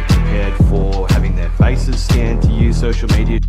prepared for having their faces scanned to use social media.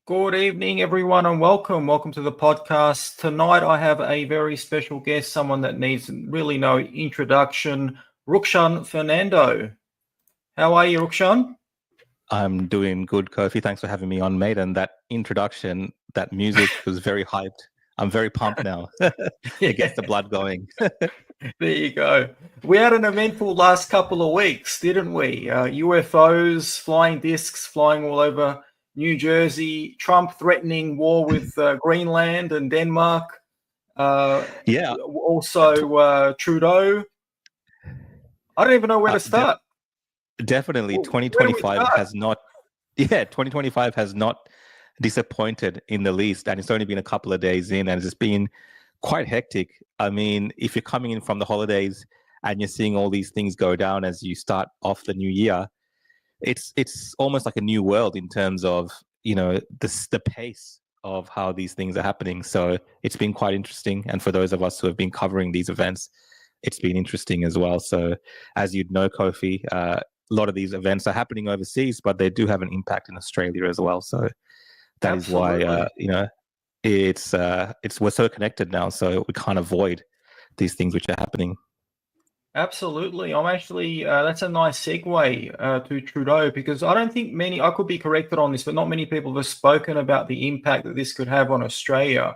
Good evening, everyone, and welcome. Welcome to the podcast. Tonight, I have a very special guest, someone that needs really no introduction, Rukshan Fernando. How are you, Rukshan? I'm doing good, KOFY. Thanks for having me on, mate. And that introduction, that music was very hyped. I'm very pumped now. It gets the blood going. There you go. We had an eventful last couple of weeks, didn't we? UFOs, flying discs, flying all over New Jersey, Trump threatening war with Greenland and Denmark. Yeah. Also, Trudeau. I don't even know where to start. Definitely, 2025 has not. Yeah, 2025 has not disappointed in the least, and it's only been a couple of days in, and it's been quite hectic. I mean, if you're coming in from the holidays and you're seeing all these things go down as you start off the new year, it's almost like a new world in terms of, you know, the pace of how these things are happening. So it's been quite interesting, and for those of us who have been covering these events, it's been interesting as well. So as you'd know, KOFY, a lot of these events are happening overseas, but they do have an impact in Australia as well. So that Absolutely. is why you know, it's we're so connected now, so we can't avoid these things which are happening. Absolutely. I'm actually, that's a nice segue to Trudeau, because I don't think many, I could be corrected on this, but not many people have spoken about the impact that this could have on Australia.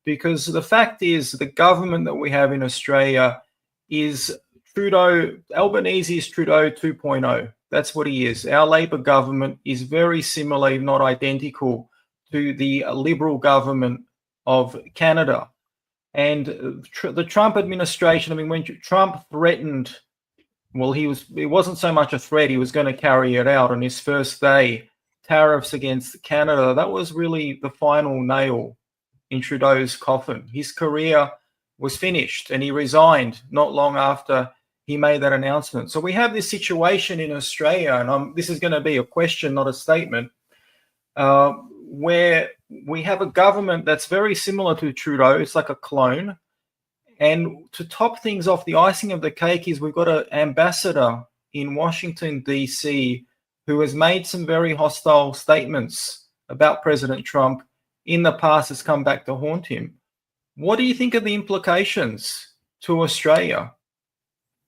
Because the fact is, the government that we have in Australia is Trudeau, Albanese is Trudeau 2.0. That's what he is. Our Labor government is very similar, if not identical, to the Liberal government of Canada. And the Trump administration, I mean, when Trump threatened, well, it wasn't so much a threat, he was going to carry it out on his first day, tariffs against Canada. That was really the final nail in Trudeau's coffin. His career was finished, and he resigned not long after he made that announcement. So we have this situation in Australia, and this is going to be a question, not a statement, where we have a government that's very similar to Trudeau. It's like a clone. And to top things off, the icing of the cake is we've got an ambassador in Washington, D.C., who has made some very hostile statements about President Trump in the past, has come back to haunt him. What do you think of the implications to Australia?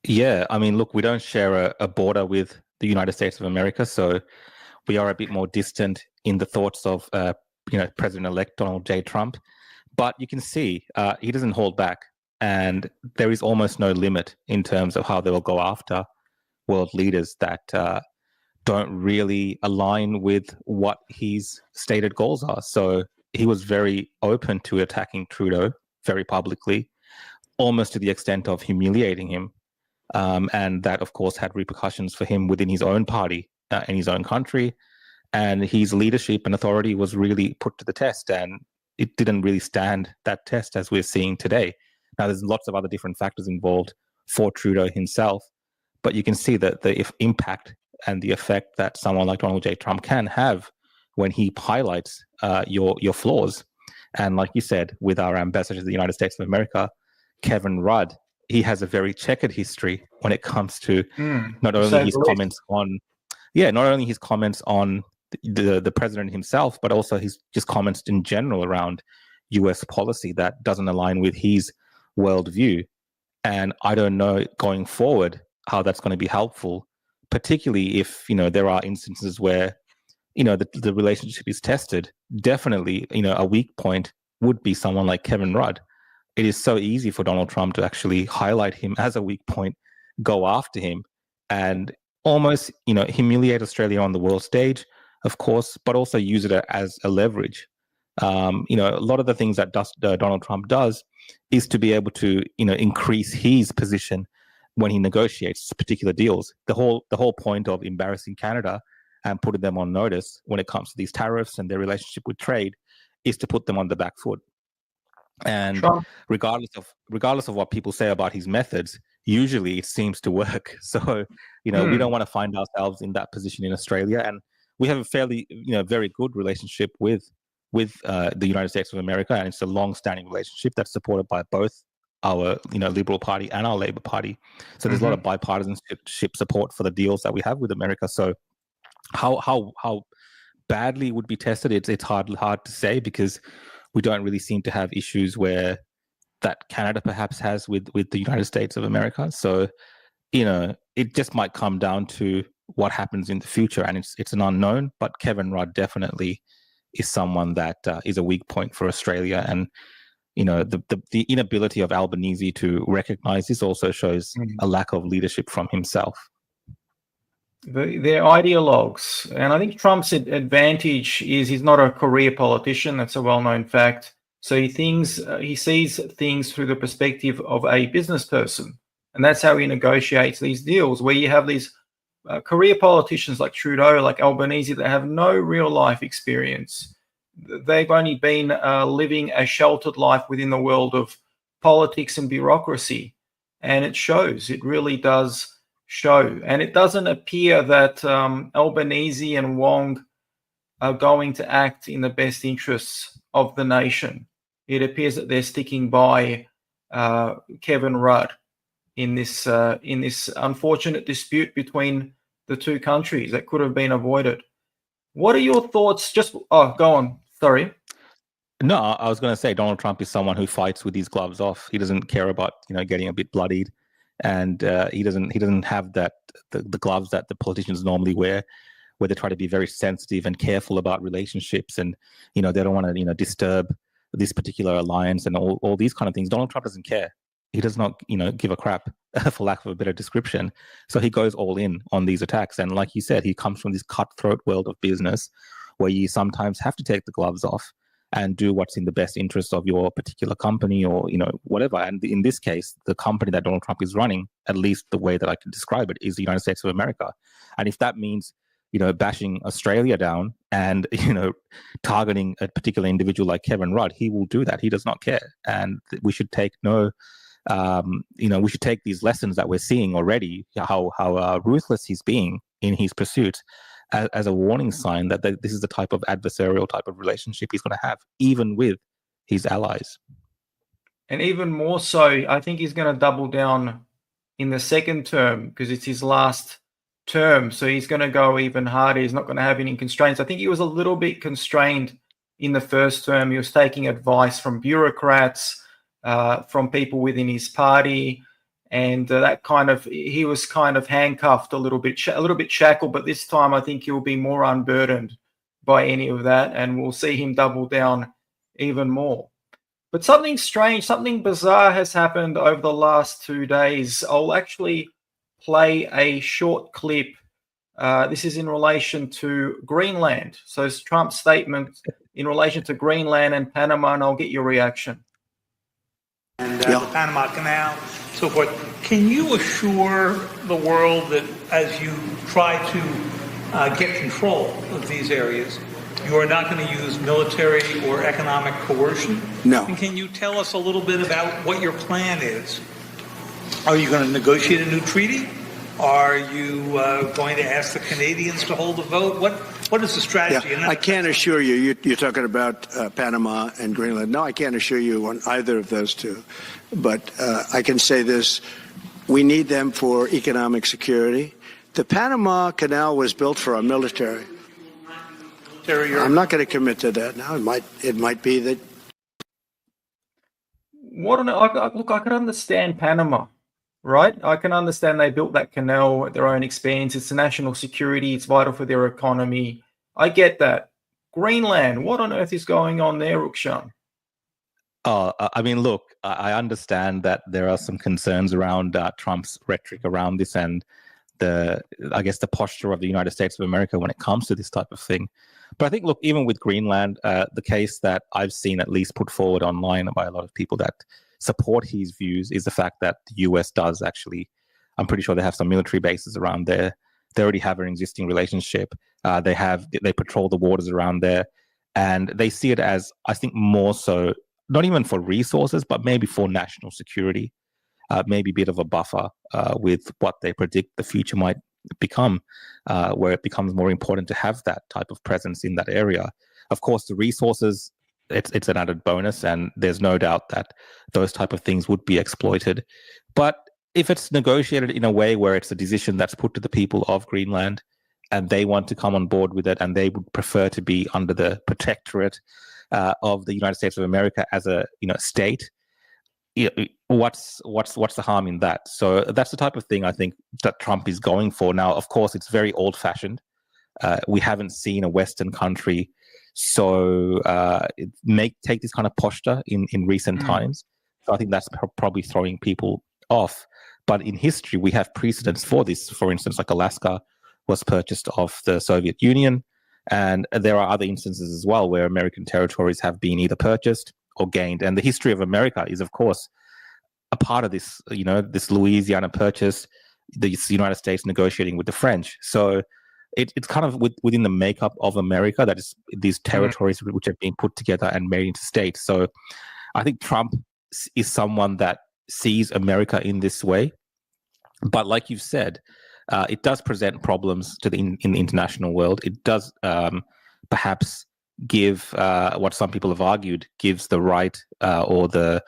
Yeah, I mean, look, we don't share a border with the United States of America, so we are a bit more distant in the thoughts of, President-elect Donald J. Trump. But you can see he doesn't hold back. and there is almost no limit in terms of how they will go after world leaders that don't really align with what his stated goals are. So he was very open to attacking Trudeau very publicly, almost to the extent of humiliating him. And that, of course, had repercussions for him within his own party in his own country. And his leadership and authority was really put to the test, and it didn't really stand that test as we're seeing today. Now, there's lots of other different factors involved for Trudeau himself, but you can see that the impact and the effect that someone like Donald J. Trump can have when he highlights your flaws. And like you said, with our ambassador to the United States of America, Kevin Rudd, he has a very checkered history when it comes to not only his comments on, not only his comments on the president himself, but also his just comments in general around U.S. policy that doesn't align with his worldview. And I don't know going forward how that's going to be helpful, particularly if, there are instances where, the relationship is tested. Definitely, a weak point would be someone like Kevin Rudd. It is so easy for Donald Trump to actually highlight him as a weak point, go after him, and almost, humiliate Australia on the world stage, of course, but also use it as a leverage. A lot of the things that Donald Trump does is to be able to, increase his position when he negotiates particular deals. The whole point of embarrassing Canada and putting them on notice when it comes to these tariffs and their relationship with trade is to put them on the back foot. And regardless of what people say about his methods, usually it seems to work. So, we don't want to find ourselves in that position in Australia. And we have a fairly, very good relationship with the United States of America, and it's a long-standing relationship that's supported by both our, Liberal Party and our Labor Party. So there's a lot of bipartisanship support for the deals that we have with America. So how badly it would be tested, it's hard to say, because we don't really seem to have issues where that Canada perhaps has with the United States of America. So, it just might come down to what happens in the future, and it's an unknown. But Kevin Rudd definitely is someone that is a weak point for Australia, and the inability of Albanese to recognize this also shows a lack of leadership from himself. They're ideologues, and I think Trump's advantage is he's not a career politician. That's a well-known fact. So he sees things through the perspective of a business person, and that's how he negotiates these deals. Where you have these career politicians like Trudeau, like Albanese, that have no real life experience. They've only been living a sheltered life within the world of politics and bureaucracy, and it shows. It really does show. And it doesn't appear that Albanese and Wong are going to act in the best interests of the nation. It appears that they're sticking by Kevin Rudd in this unfortunate dispute between the two countries that could have been avoided. What are your thoughts? Go on. Sorry. No, I was going to say Donald Trump is someone who fights with his gloves off. He doesn't care about getting a bit bloodied, and he doesn't have the gloves that the politicians normally wear, where they try to be very sensitive and careful about relationships, and they don't want to disturb this particular alliance and all these kind of things. Donald Trump doesn't care. He does not give a crap, for lack of a better description. So he goes all in on these attacks, and like you said, he comes from this cutthroat world of business where you sometimes have to take the gloves off and do what's in the best interest of your particular company, or whatever. And in this case, the company that Donald Trump is running, at least the way that I can describe it, is the United States of America. And if that means bashing Australia down and targeting a particular individual like Kevin Rudd, he will do that. He does not care. And we should take we should take these lessons that we're seeing already, how ruthless he's being in his pursuit, as a warning sign that this is the type of adversarial type of relationship he's going to have, even with his allies. And even more so, I think he's going to double down in the second term, because it's his last term. So he's going to go even harder. He's not going to have any constraints. I think he was a little bit constrained in the first term. He was taking advice from bureaucrats, from people within his party, and he was kind of handcuffed a little bit shackled. But this time, I think he'll be more unburdened by any of that, and we'll see him double down even more. But something strange, something bizarre has happened over the last 2 days. I'll actually play a short clip. This is in relation to Greenland. So it's Trump's statement in relation to Greenland and Panama, and I'll get your reaction. And the Panama Canal, so forth. Can you assure the world that as you try to get control of these areas, you are not going to use military or economic coercion? No. And can you tell us a little bit about what your plan is? Are you going to negotiate a new treaty? Are you going to ask the Canadians to hold a vote? What is the strategy? Yeah, I can't assure you. You're talking about Panama and Greenland. No, I can't assure you on either of those two. But I can say this. We need them for economic security. The Panama Canal was built for our military. I'm not going to commit to that now. It might be that. Look, I can understand Panama, right? I can understand they built that canal at their own expense. It's national security. It's vital for their economy. I get that. Greenland, what on earth is going on there, Rukshan? I mean, look, I understand that there are some concerns around Trump's rhetoric around this and I guess the posture of the United States of America when it comes to this type of thing. But I think, look, even with Greenland, the case that I've seen at least put forward online by a lot of people that support his views is the fact that the US does actually, I'm pretty sure they have some military bases around there. They already have an existing relationship. They patrol the waters around there, and they see it as, I think, more so, not even for resources, but maybe for national security, maybe a bit of a buffer with what they predict the future might become, where it becomes more important to have that type of presence in that area. Of course, the resources, it's an added bonus, and there's no doubt that those type of things would be exploited. But if it's negotiated in a way where it's a decision that's put to the people of Greenland and they want to come on board with it and they would prefer to be under the protectorate of the United States of America as a state, what's the harm in that? So that's the type of thing I think that Trump is going for. Now, of course, it's very old-fashioned. We haven't seen a Western country take this kind of posture in recent times. So I think that's probably throwing people off. But in history, we have precedents for this. For instance, like Alaska was purchased off the Soviet Union. And there are other instances as well where American territories have been either purchased or gained. And the history of America is, of course, a part of this, this Louisiana purchase, the United States negotiating with the French. So it's kind of within the makeup of America that is these territories which have been put together and made into states. So I think Trump is someone that sees America in this way. But like you've said, it does present problems to in the international world. It does perhaps give what some people have argued gives the right or the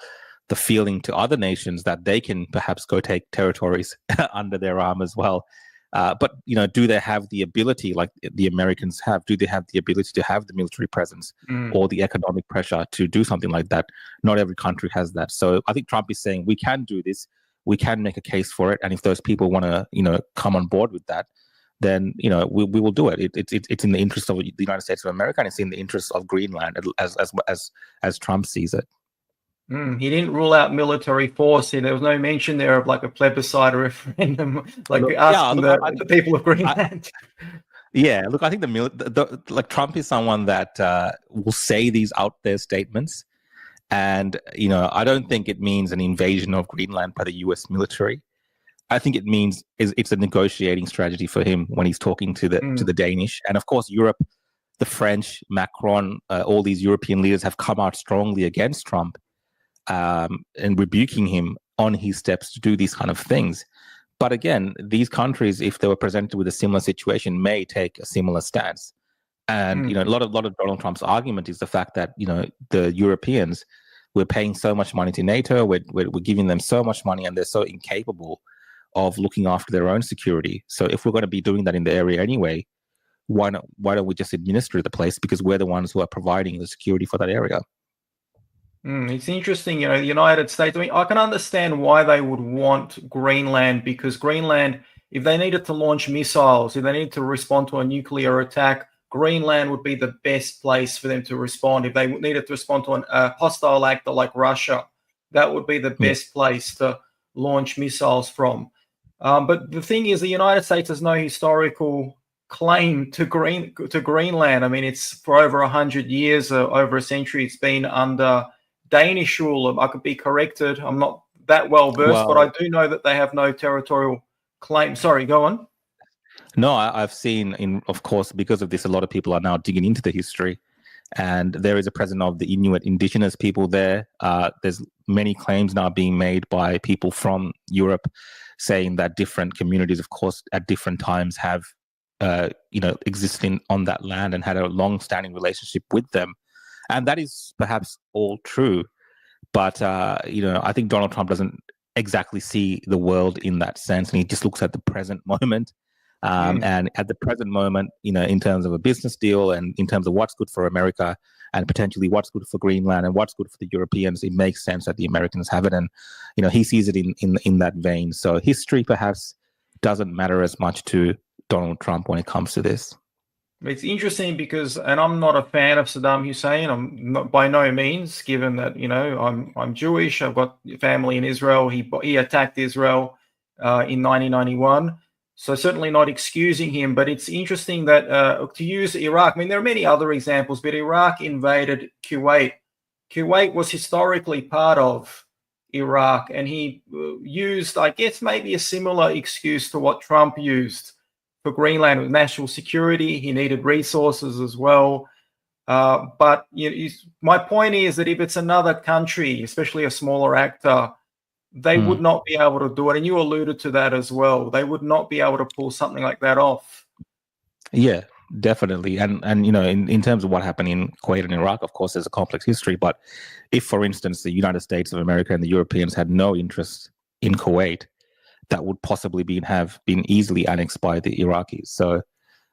feeling to other nations that they can perhaps go take territories under their arm as well. But do they have the ability, like the Americans have? Do they have the ability to have the military presence or the economic pressure to do something like that? Not every country has that. So I think Trump is saying we can do this. We can make a case for it, and if those people want to, come on board with that, then we will do it. It's in the interest of the United States of America, and it's in the interest of Greenland, as Trump sees it. He didn't rule out military force. There was no mention there of like a plebiscite or referendum, asking the people of Greenland. Look, I think like Trump is someone that will say these out there statements. And, I don't think it means an invasion of Greenland by the US military. I think it means it's a negotiating strategy for him when he's talking to the Danish. And of course, Europe, the French, Macron, all these European leaders have come out strongly against Trump and rebuking him on his steps to do these kind of things. But again, these countries, if they were presented with a similar situation, may take a similar stance. And a lot of Donald Trump's argument is the fact that the Europeans, we're paying so much money to NATO, we're giving them so much money, and they're so incapable of looking after their own security. So if we're going to be doing that in the area anyway, why don't we just administer the place, because we're the ones who are providing the security for that area. It's interesting, the United States. I mean, I can understand why they would want Greenland, because Greenland, if they needed to launch missiles, if they needed to respond to a nuclear attack, Greenland would be the best place for them to respond. If they needed to respond to a hostile actor like Russia, that would be the best place to launch missiles from. But the thing is, the United States has no historical claim to Greenland. I mean, it's for over 100 years, over a century, it's been under Danish rule. I could be corrected. I'm not that well versed, but I do know that they have no territorial claim. Sorry, go on. No, I've seen, of course, because of this, a lot of people are now digging into the history, and there is a presence of the Inuit indigenous people there. There's many claims now being made by people from Europe saying that different communities, of course, at different times have, existed on that land and had a long-standing relationship with them. And that is perhaps all true. But, I think Donald Trump doesn't exactly see the world in that sense, and he just looks at the present moment. And at the present moment, in terms of a business deal and in terms of what's good for America and potentially what's good for Greenland and what's good for the Europeans, it makes sense that the Americans have it. And, he sees it in that vein. So history perhaps doesn't matter as much to Donald Trump when it comes to this. It's interesting because, and I'm not a fan of Saddam Hussein. I'm not, by no means, given that, I'm Jewish. I've got family in Israel. He attacked Israel in 1991. So certainly not excusing him, but it's interesting that to use Iraq, I mean, there are many other examples, but Iraq invaded Kuwait. Kuwait was historically part of Iraq, and he used, I guess, maybe a similar excuse to what Trump used for Greenland with national security. He needed resources as well. But my point is that if it's another country, especially a smaller actor, they would not be able to do it. And you alluded to that as well. They would not be able to pull something like that off. Yeah, definitely. And in terms of what happened in Kuwait and Iraq, of course, there's a complex history. But if, for instance, the United States of America and the Europeans had no interest in Kuwait, that would possibly have been easily annexed by the Iraqis. So,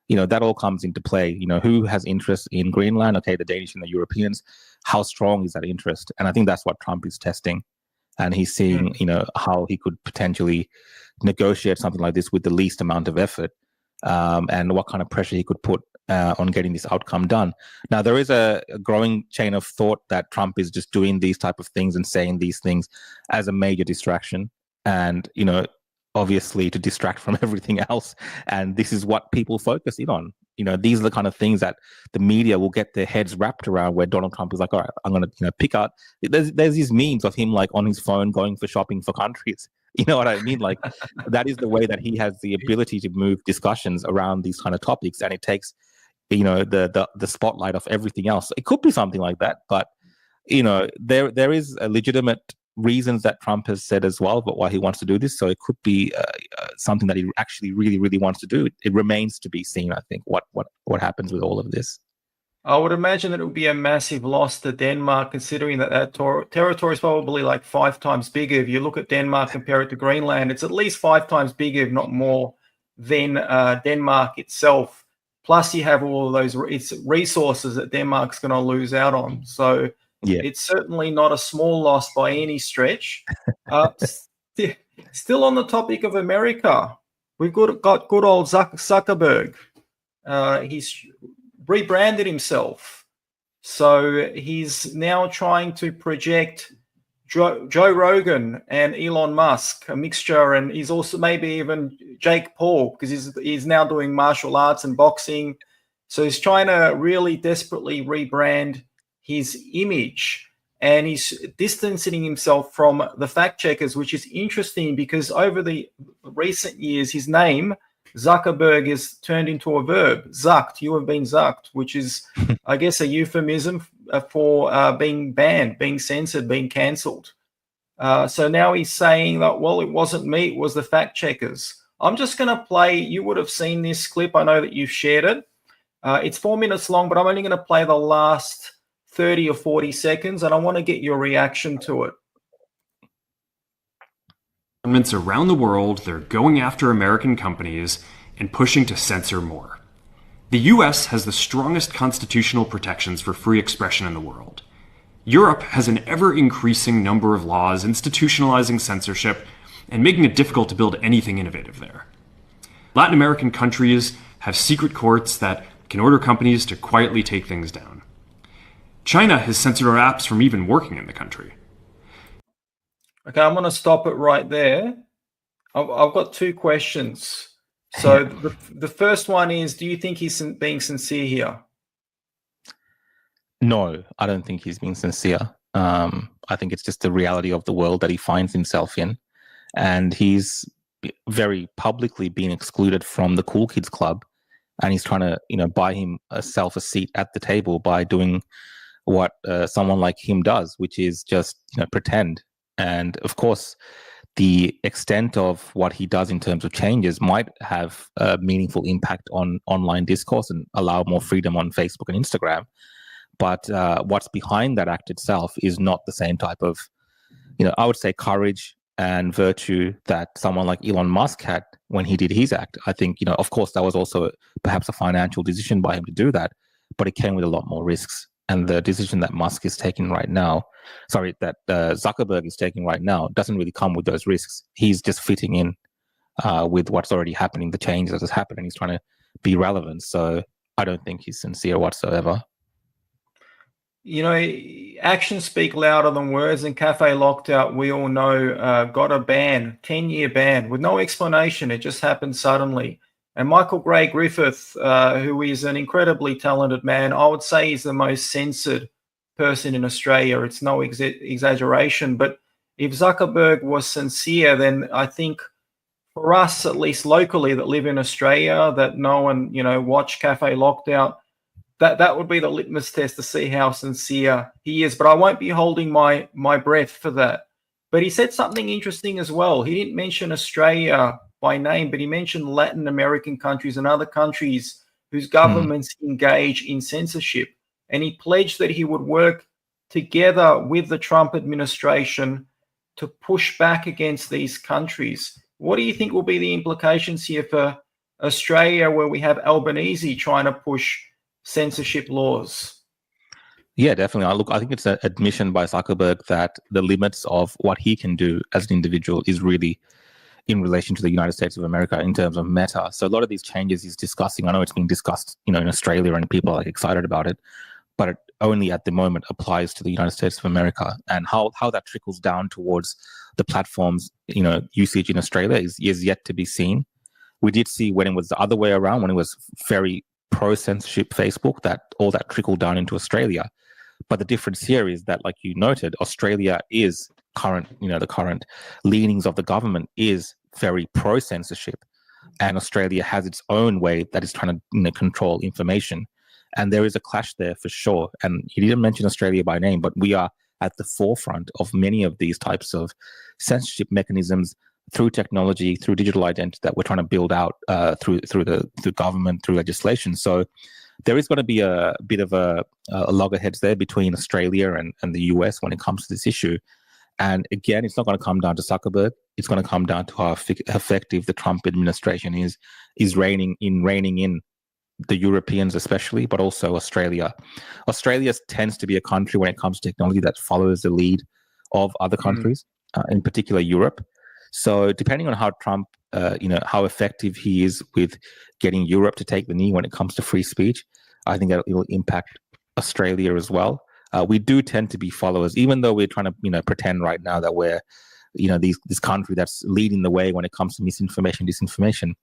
that all comes into play. Who has interest in Greenland? Okay, the Danish and the Europeans. How strong is that interest? And I think that's what Trump is testing. And he's seeing, how he could potentially negotiate something like this with the least amount of effort, and what kind of pressure he could put on getting this outcome done. Now, there is a growing chain of thought that Trump is just doing these type of things and saying these things as a major distraction, and obviously to distract from everything else. And this is what people focus in on. These are the kind of things that the media will get their heads wrapped around, where Donald Trump is like, all right, I'm going to pick out. There's these memes of him like on his phone going for shopping for countries. You know what I mean? Like that is the way that he has the ability to move discussions around these kind of topics, and it takes, the spotlight off everything else. It could be something like that, but there is a legitimate reasons that Trump has said as well about why he wants to do this. So it could be something that he actually really, really wants to do. It remains to be seen, I think, what happens with all of this. I would imagine that it would be a massive loss to Denmark, considering that territory is probably like 5 times bigger. If you look at Denmark, compare it to Greenland, it's at least 5 times bigger, if not more, than Denmark itself. Plus, you have all of those resources that Denmark's going to lose out on. So yeah, it's certainly not a small loss by any stretch. Still on the topic of America, we've got good old Zuckerberg. He's rebranded himself. So he's now trying to project Joe Rogan and Elon Musk, a mixture, and he's also maybe even Jake Paul, because he's now doing martial arts and boxing. So he's trying to really desperately rebrand his image, and he's distancing himself from the fact checkers, which is interesting because over the recent years, his name, Zuckerberg, is turned into a verb. Zucked, you have been zucked, which is, I guess, a euphemism for being banned, being censored, being cancelled. So now he's saying that, well, it wasn't me, it was the fact checkers. I'm just going to play, you would have seen this clip, I know that you've shared it. It's 4 minutes long, but I'm only going to play the last 30 or 40 seconds, and I want to get your reaction to it. Governments around the world, they're going after American companies and pushing to censor more. The US has the strongest constitutional protections for free expression in the world. Europe has an ever-increasing number of laws institutionalizing censorship and making it difficult to build anything innovative there. Latin American countries have secret courts that can order companies to quietly take things down. China has censored our apps from even working in the country. Okay, I'm going to stop it right there. I've got two questions. So the first one is, do you think he's being sincere here? No, I don't think he's being sincere. I think it's just the reality of the world that he finds himself in. And he's very publicly been excluded from the Cool Kids Club. And he's trying to, buy himself a seat at the table by doing what someone like him does, which is just, pretend. And of course, the extent of what he does in terms of changes might have a meaningful impact on online discourse and allow more freedom on Facebook and Instagram. But what's behind that act itself is not the same type of, I would say, courage and virtue that someone like Elon Musk had when he did his act. I think, of course, that was also perhaps a financial decision by him to do that, but it came with a lot more risks. And the decision that Musk is taking right now, that Zuckerberg is taking right now, doesn't really come with those risks. He's just fitting in with what's already happening, the change that has happened, and he's trying to be relevant. So I don't think he's sincere whatsoever. Actions speak louder than words, and Cafe Lockout, we all know, got a ban, 10-year ban, with no explanation. It just happened suddenly. And Michael Gray Griffith, who is an incredibly talented man, I would say he's the most censored person in Australia. It's no exaggeration. But if Zuckerberg was sincere, then I think for us, at least locally, that live in Australia, that know and, watch Cafe Lockout, that would be the litmus test to see how sincere he is. But I won't be holding my breath for that. But he said something interesting as well. He didn't mention Australia by name, but he mentioned Latin American countries and other countries whose governments engage in censorship. And he pledged that he would work together with the Trump administration to push back against these countries. What do you think will be the implications here for Australia, where we have Albanese trying to push censorship laws? Yeah, definitely. I think it's an admission by Zuckerberg that the limits of what he can do as an individual is really in relation to the United States of America in terms of Meta. So a lot of these changes he's discussing, I know it's being discussed, in Australia, and people are excited about it, but it only at the moment applies to the United States of America. And how that trickles down towards the platforms, usage in Australia is yet to be seen. We did see when it was the other way around, when it was very pro-censorship Facebook, that all that trickled down into Australia. But the difference here is that, like you noted, Australia is the current leanings of the government is very pro-censorship, and Australia has its own way that is trying to control information, and there is a clash there for sure. And he didn't mention Australia by name, but we are at the forefront of many of these types of censorship mechanisms through technology, through digital identity that we're trying to build out through the government, through legislation. So there is going to be a bit of a loggerheads there between Australia and the US when it comes to this issue. And again, it's not going to come down to Zuckerberg. It's going to come down to how effective the Trump administration is reining in the Europeans especially, but also Australia. Australia tends to be a country when it comes to technology that follows the lead of other countries, in particular Europe. So depending on how Trump, how effective he is with getting Europe to take the knee when it comes to free speech, I think that it will impact Australia as well. We do tend to be followers, even though we're trying to, pretend right now that we're, this country that's leading the way when it comes to misinformation, disinformation.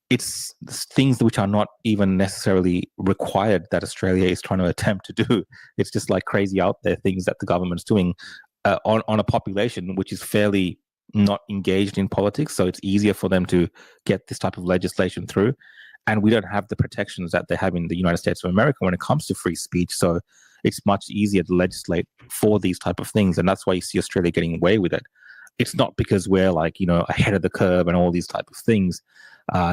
It's things which are not even necessarily required that Australia is trying to attempt to do. It's just like crazy out there things that the government's doing on a population which is fairly not engaged in politics. So it's easier for them to get this type of legislation through. And we don't have the protections that they have in the United States of America when it comes to free speech. So it's much easier to legislate for these type of things. And that's why you see Australia getting away with it. It's not because we're ahead of the curve and all these type of things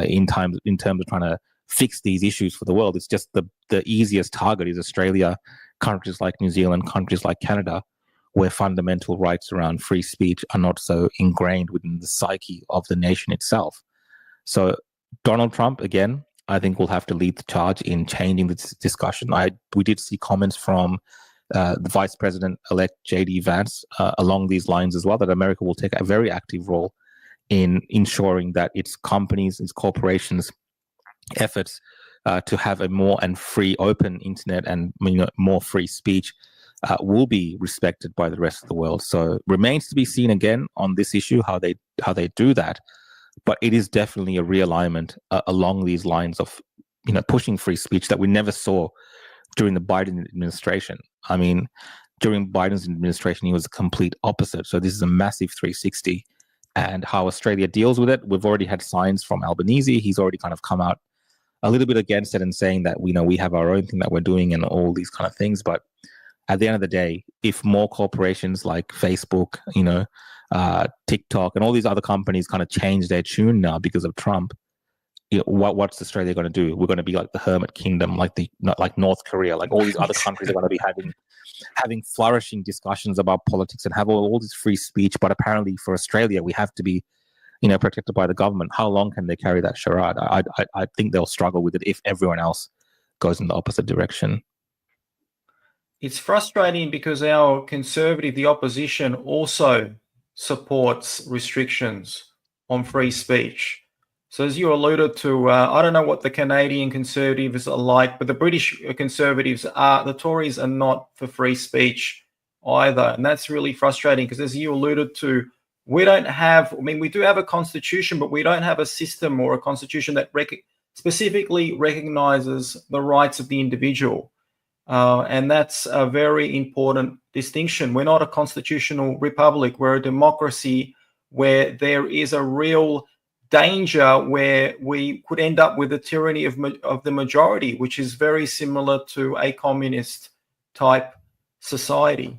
in terms of trying to fix these issues for the world. It's just the easiest target is Australia, countries like New Zealand, countries like Canada, where fundamental rights around free speech are not so ingrained within the psyche of the nation itself. So Donald Trump, again, I think will have to lead the charge in changing this discussion. We did see comments from the Vice President-elect J.D. Vance along these lines as well, that America will take a very active role in ensuring that its companies, its corporations' efforts to have a more and free, open internet and more free speech will be respected by the rest of the world. So remains to be seen again on this issue how they do that, but it is definitely a realignment along these lines of pushing free speech that we never saw during the Biden administration. I mean, during Biden's administration, he was the complete opposite. So this is a massive 360, and how Australia deals with it. We've already had signs from Albanese. He's already kind of come out a little bit against it and saying that we have our own thing that we're doing and all these kind of things. But at the end of the day, if more corporations like Facebook, TikTok, and all these other companies kind of change their tune now because of Trump, what's Australia going to do? We're going to be like the hermit kingdom, like North Korea, like all these other countries are going to be having flourishing discussions about politics and have all this free speech. But apparently for Australia, we have to be protected by the government. How long can they carry that charade? I think they'll struggle with it if everyone else goes in the opposite direction. It's frustrating because our conservative, the opposition, also supports restrictions on free speech. So as you alluded to, I don't know what the Canadian conservatives are like, but the British conservatives the Tories are not for free speech either. And that's really frustrating because as you alluded to, we don't have, we do have a constitution, but we don't have a system or a constitution that specifically recognizes the rights of the individual. And that's a very important distinction. We're not a constitutional republic. We're a democracy where there is a real danger where we could end up with the tyranny of the majority, which is very similar to a communist type society.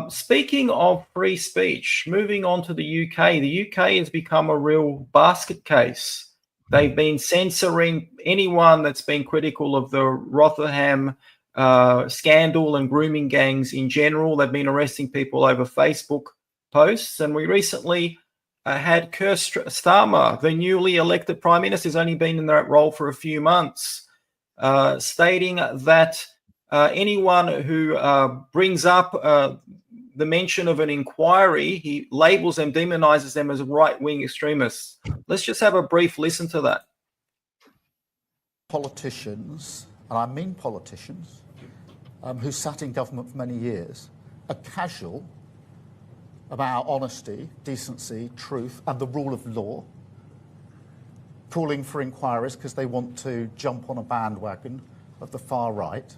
Speaking of free speech, moving on to the UK has become a real basket case. They've been censoring anyone that's been critical of the Rotherham scandal and grooming gangs in general. They've been arresting people over Facebook posts. And we recently had Keir Starmer, the newly elected Prime Minister, who's only been in that role for a few months, stating that anyone who brings up the mention of an inquiry, he labels them, demonizes them as right-wing extremists. Let's just have a brief listen to that. Politicians, and I mean politicians, who sat in government for many years, are casual about honesty, decency, truth, and the rule of law, calling for inquiries because they want to jump on a bandwagon of the far right.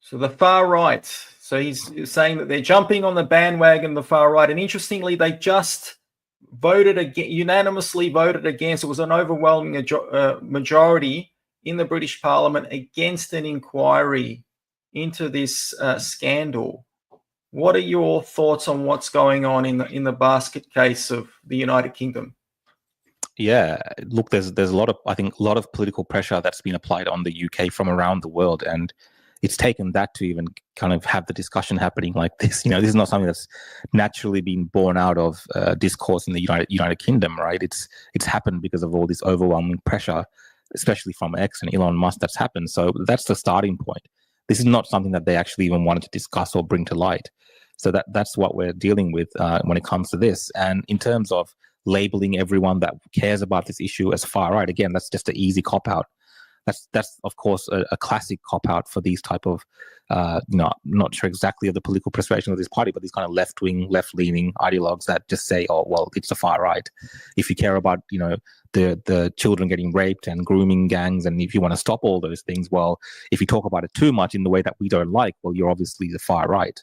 So the far right. So he's saying that they're jumping on the bandwagon of the far right. And interestingly, they just unanimously voted against. It was an overwhelming majority in the British Parliament against an inquiry into this scandal. What are your thoughts on what's going on in the basket case of the United Kingdom? Yeah, look, there's a lot of political pressure that's been applied on the UK from around the world, and it's taken that to even kind of have the discussion happening like this. This is not something that's naturally been born out of discourse in the United Kingdom, right? It's happened because of all this overwhelming pressure, especially from X and Elon Musk, that's happened. So that's the starting point. This is not something that they actually even wanted to discuss or bring to light. So that's what we're dealing with when it comes to this. And in terms of labeling everyone that cares about this issue as far right, again, that's just an easy cop-out. That's of course a classic cop-out for these type of, not sure exactly of the political persuasion of this party, but these kind of left-wing, left-leaning ideologues that just say, oh, well, it's the far right. If you care about, the children getting raped and grooming gangs, and if you want to stop all those things, well, if you talk about it too much in the way that we don't like, well, you're obviously the far right.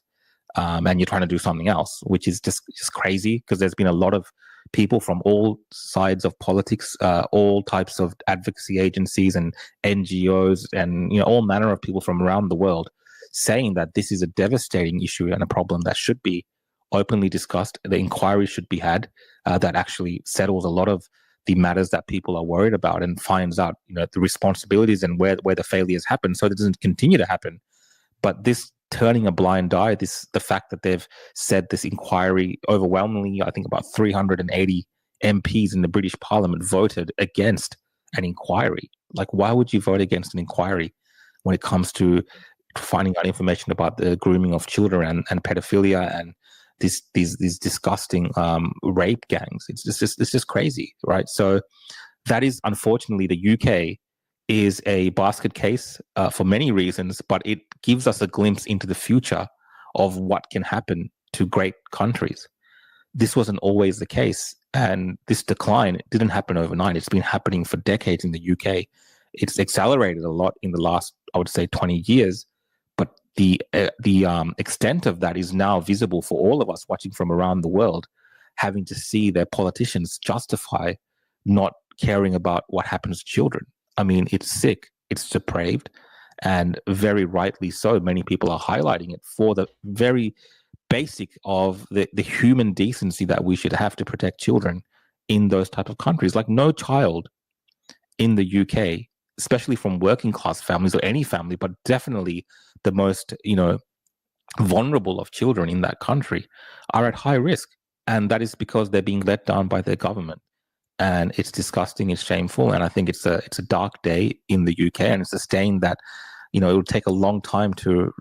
And you're trying to do something else, which is just crazy, because there's been a lot of people from all sides of politics, all types of advocacy agencies and NGOs, and all manner of people from around the world saying that this is a devastating issue and a problem that should be openly discussed. The inquiry should be had that actually settles a lot of the matters that people are worried about and finds out the responsibilities and where the failures happen, so that it doesn't continue to happen. But this turning a blind eye, the fact that they've said this inquiry, overwhelmingly, I think about 380 MPs in the British Parliament voted against an inquiry. Like, why would you vote against an inquiry when it comes to finding out information about the grooming of children and pedophilia and these disgusting rape gangs? It's just crazy, right? So that is, unfortunately, the UK is a basket case for many reasons, but it gives us a glimpse into the future of what can happen to great countries. This wasn't always the case, and this decline didn't happen overnight. It's been happening for decades in the UK. It's accelerated a lot in the last, I would say, 20 years, but the extent of that is now visible for all of us watching from around the world, having to see their politicians justify not caring about what happens to children. I mean, it's sick, it's depraved, and very rightly so. Many people are highlighting it for the very basic of the human decency that we should have to protect children in those type of countries. Like, no child in the UK, especially from working class families or any family, but definitely the most, vulnerable of children in that country, are at high risk. And that is because they're being let down by their government. And it's disgusting, it's shameful, and I think it's a dark day in the UK, and it's a stain that, it will take a long time to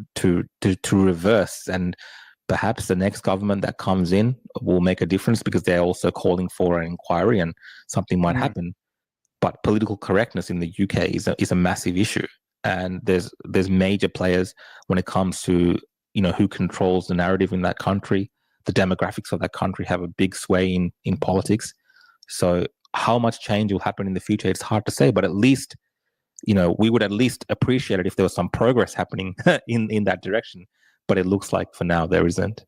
reverse. And perhaps the next government that comes in will make a difference, because they're also calling for an inquiry and something might happen. But political correctness in the UK is a massive issue, and there's major players when it comes to who controls the narrative in that country. The demographics of that country have a big sway in politics. So how much change will happen in the future, it's hard to say, but at least, we would at least appreciate it if there was some progress happening in that direction. But it looks like for now there isn't.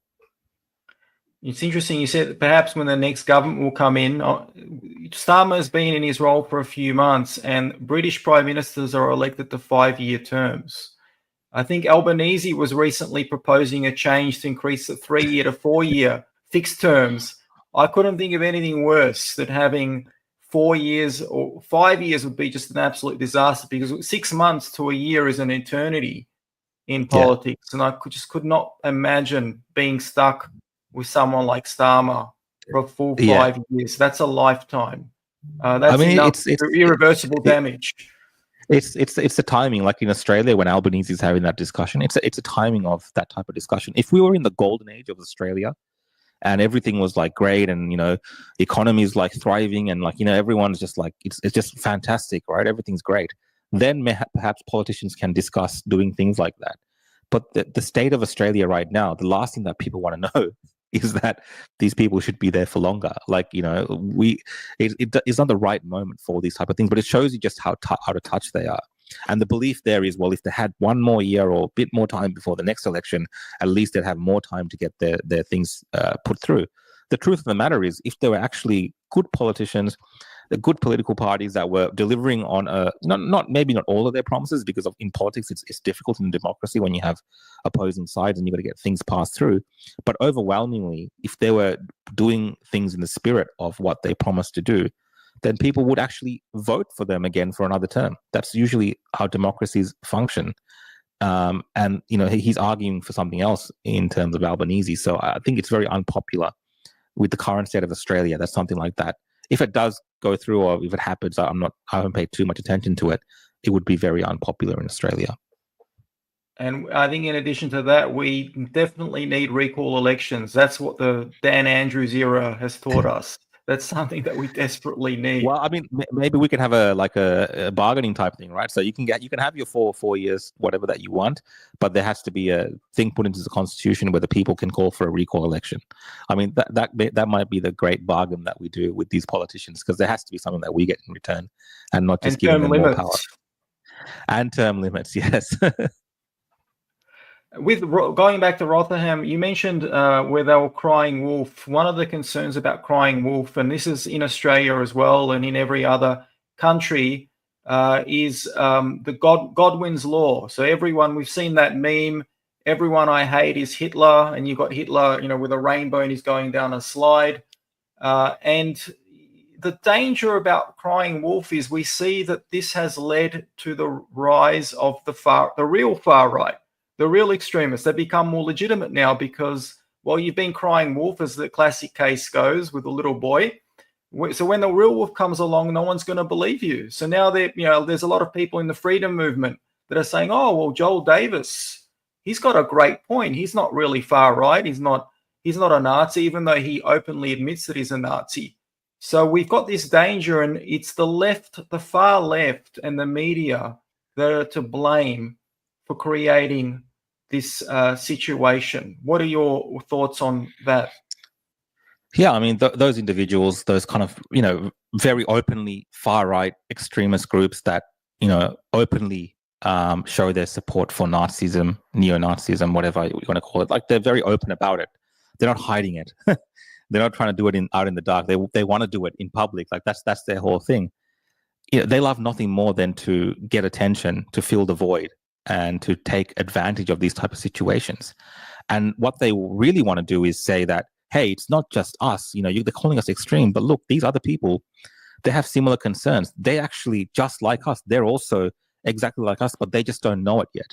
It's interesting. You said that perhaps when the next government will come in, Starmer's been in his role for a few months, and British prime ministers are elected to 5-year terms. I think Albanese was recently proposing a change to increase the 3-year to 4-year fixed terms. I couldn't think of anything worse than having 4 years, or 5 years would be just an absolute disaster, because 6 months to a year is an eternity in politics. And I could not imagine being stuck with someone like Starmer for a full 5 years. That's a lifetime. That's it's irreversible damage. It's the timing. Like in Australia, when Albanese is having that discussion, it's a timing of that type of discussion. If we were in the golden age of Australia, and everything was like great, and the economy is like thriving, and like everyone's just like it's just fantastic, right? Everything's great. Then perhaps politicians can discuss doing things like that. But the state of Australia right now, the last thing that people want to know is that these people should be there for longer. Like it's not the right moment for these type of things. But it shows you just how out of touch they are. And the belief there is, well, if they had one more year or a bit more time before the next election, at least they'd have more time to get their things put through. The truth of the matter is, if there were actually good politicians, the good political parties that were delivering on maybe not all of their promises, because in politics it's difficult in democracy when you have opposing sides and you've got to get things passed through. But overwhelmingly, if they were doing things in the spirit of what they promised to do, then people would actually vote for them again for another term. That's usually how democracies function. And he's arguing for something else in terms of Albanese. So I think it's very unpopular with the current state of Australia. That's something like that. If it does go through, or if it happens, I haven't paid too much attention to it. It would be very unpopular in Australia. And I think in addition to that, we definitely need recall elections. That's what the Dan Andrews era has taught us. That's something that we desperately need. Well, I mean, maybe we can have a bargaining type thing, right? So you can have your 4 years, whatever that you want, but there has to be a thing put into the constitution where the people can call for a recall election. I mean, that might be the great bargain that we do with these politicians, because there has to be something that we get in return, and not just giving them more power. And term limits, yes. With going back to Rotherham, you mentioned where they were crying wolf. One of the concerns about crying wolf, and this is in Australia as well and in every other country, is the Godwin's law. So we've seen that meme, everyone I hate is Hitler, and you've got Hitler, with a rainbow and he's going down a slide. And the danger about crying wolf is we see that this has led to the rise of the real far right. The real extremists, they become more legitimate now because, well, you've been crying wolf, as the classic case goes with a little boy. So when the real wolf comes along, no one's going to believe you. So now there's a lot of people in the freedom movement that are saying, oh, well, Joel Davis, he's got a great point. He's not really far right. He's not a Nazi, even though he openly admits that he's a Nazi. So we've got this danger, and it's the left, the far left, and the media that are to blame for creating this situation. What are your thoughts on that? Yeah, I mean, those individuals, those kind of, very openly far-right extremist groups that, openly show their support for Nazism, neo-Nazism, whatever you want to call it. Like, they're very open about it. They're not hiding it. They're not trying to do it out in the dark. They want to do it in public. Like, that's their whole thing. They love nothing more than to get attention, to fill the void, and to take advantage of these type of situations. And what they really want to do is say that, hey, it's not just us. They're calling us extreme, but look, these other people, they have similar concerns. They actually just like us. They're also exactly like us, but they just don't know it yet.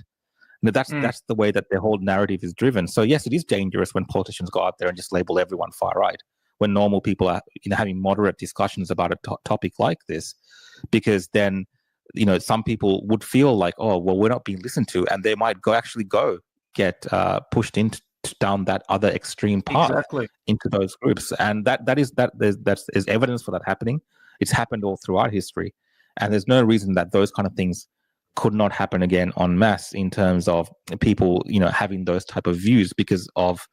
That's the way that their whole narrative is driven. So yes, it is dangerous when politicians go out there and just label everyone far right, when normal people are having moderate discussions about a topic like this, because then some people would feel like, oh, well, we're not being listened to, and they might go get pushed down that other extreme path into those groups. And there's evidence for that happening. It's happened all throughout history, and there's no reason that those kind of things could not happen again en masse in terms of people having those type of views, because of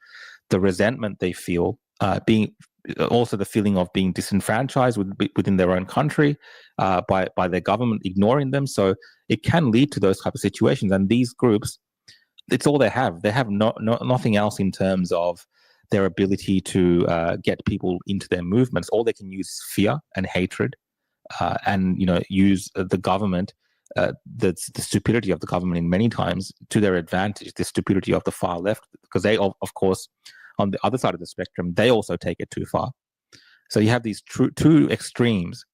the resentment they feel, being also the feeling of being disenfranchised within their own country by their government ignoring them. So it can lead to those type of situations, and these groups, it's all they have. They have nothing else in terms of their ability to get people into their movements. All they can use is fear and hatred, and use the government, the stupidity of the government in many times to their advantage. The stupidity of the far left, because they, of course, on the other side of the spectrum, they also take it too far. So you have these two extremes.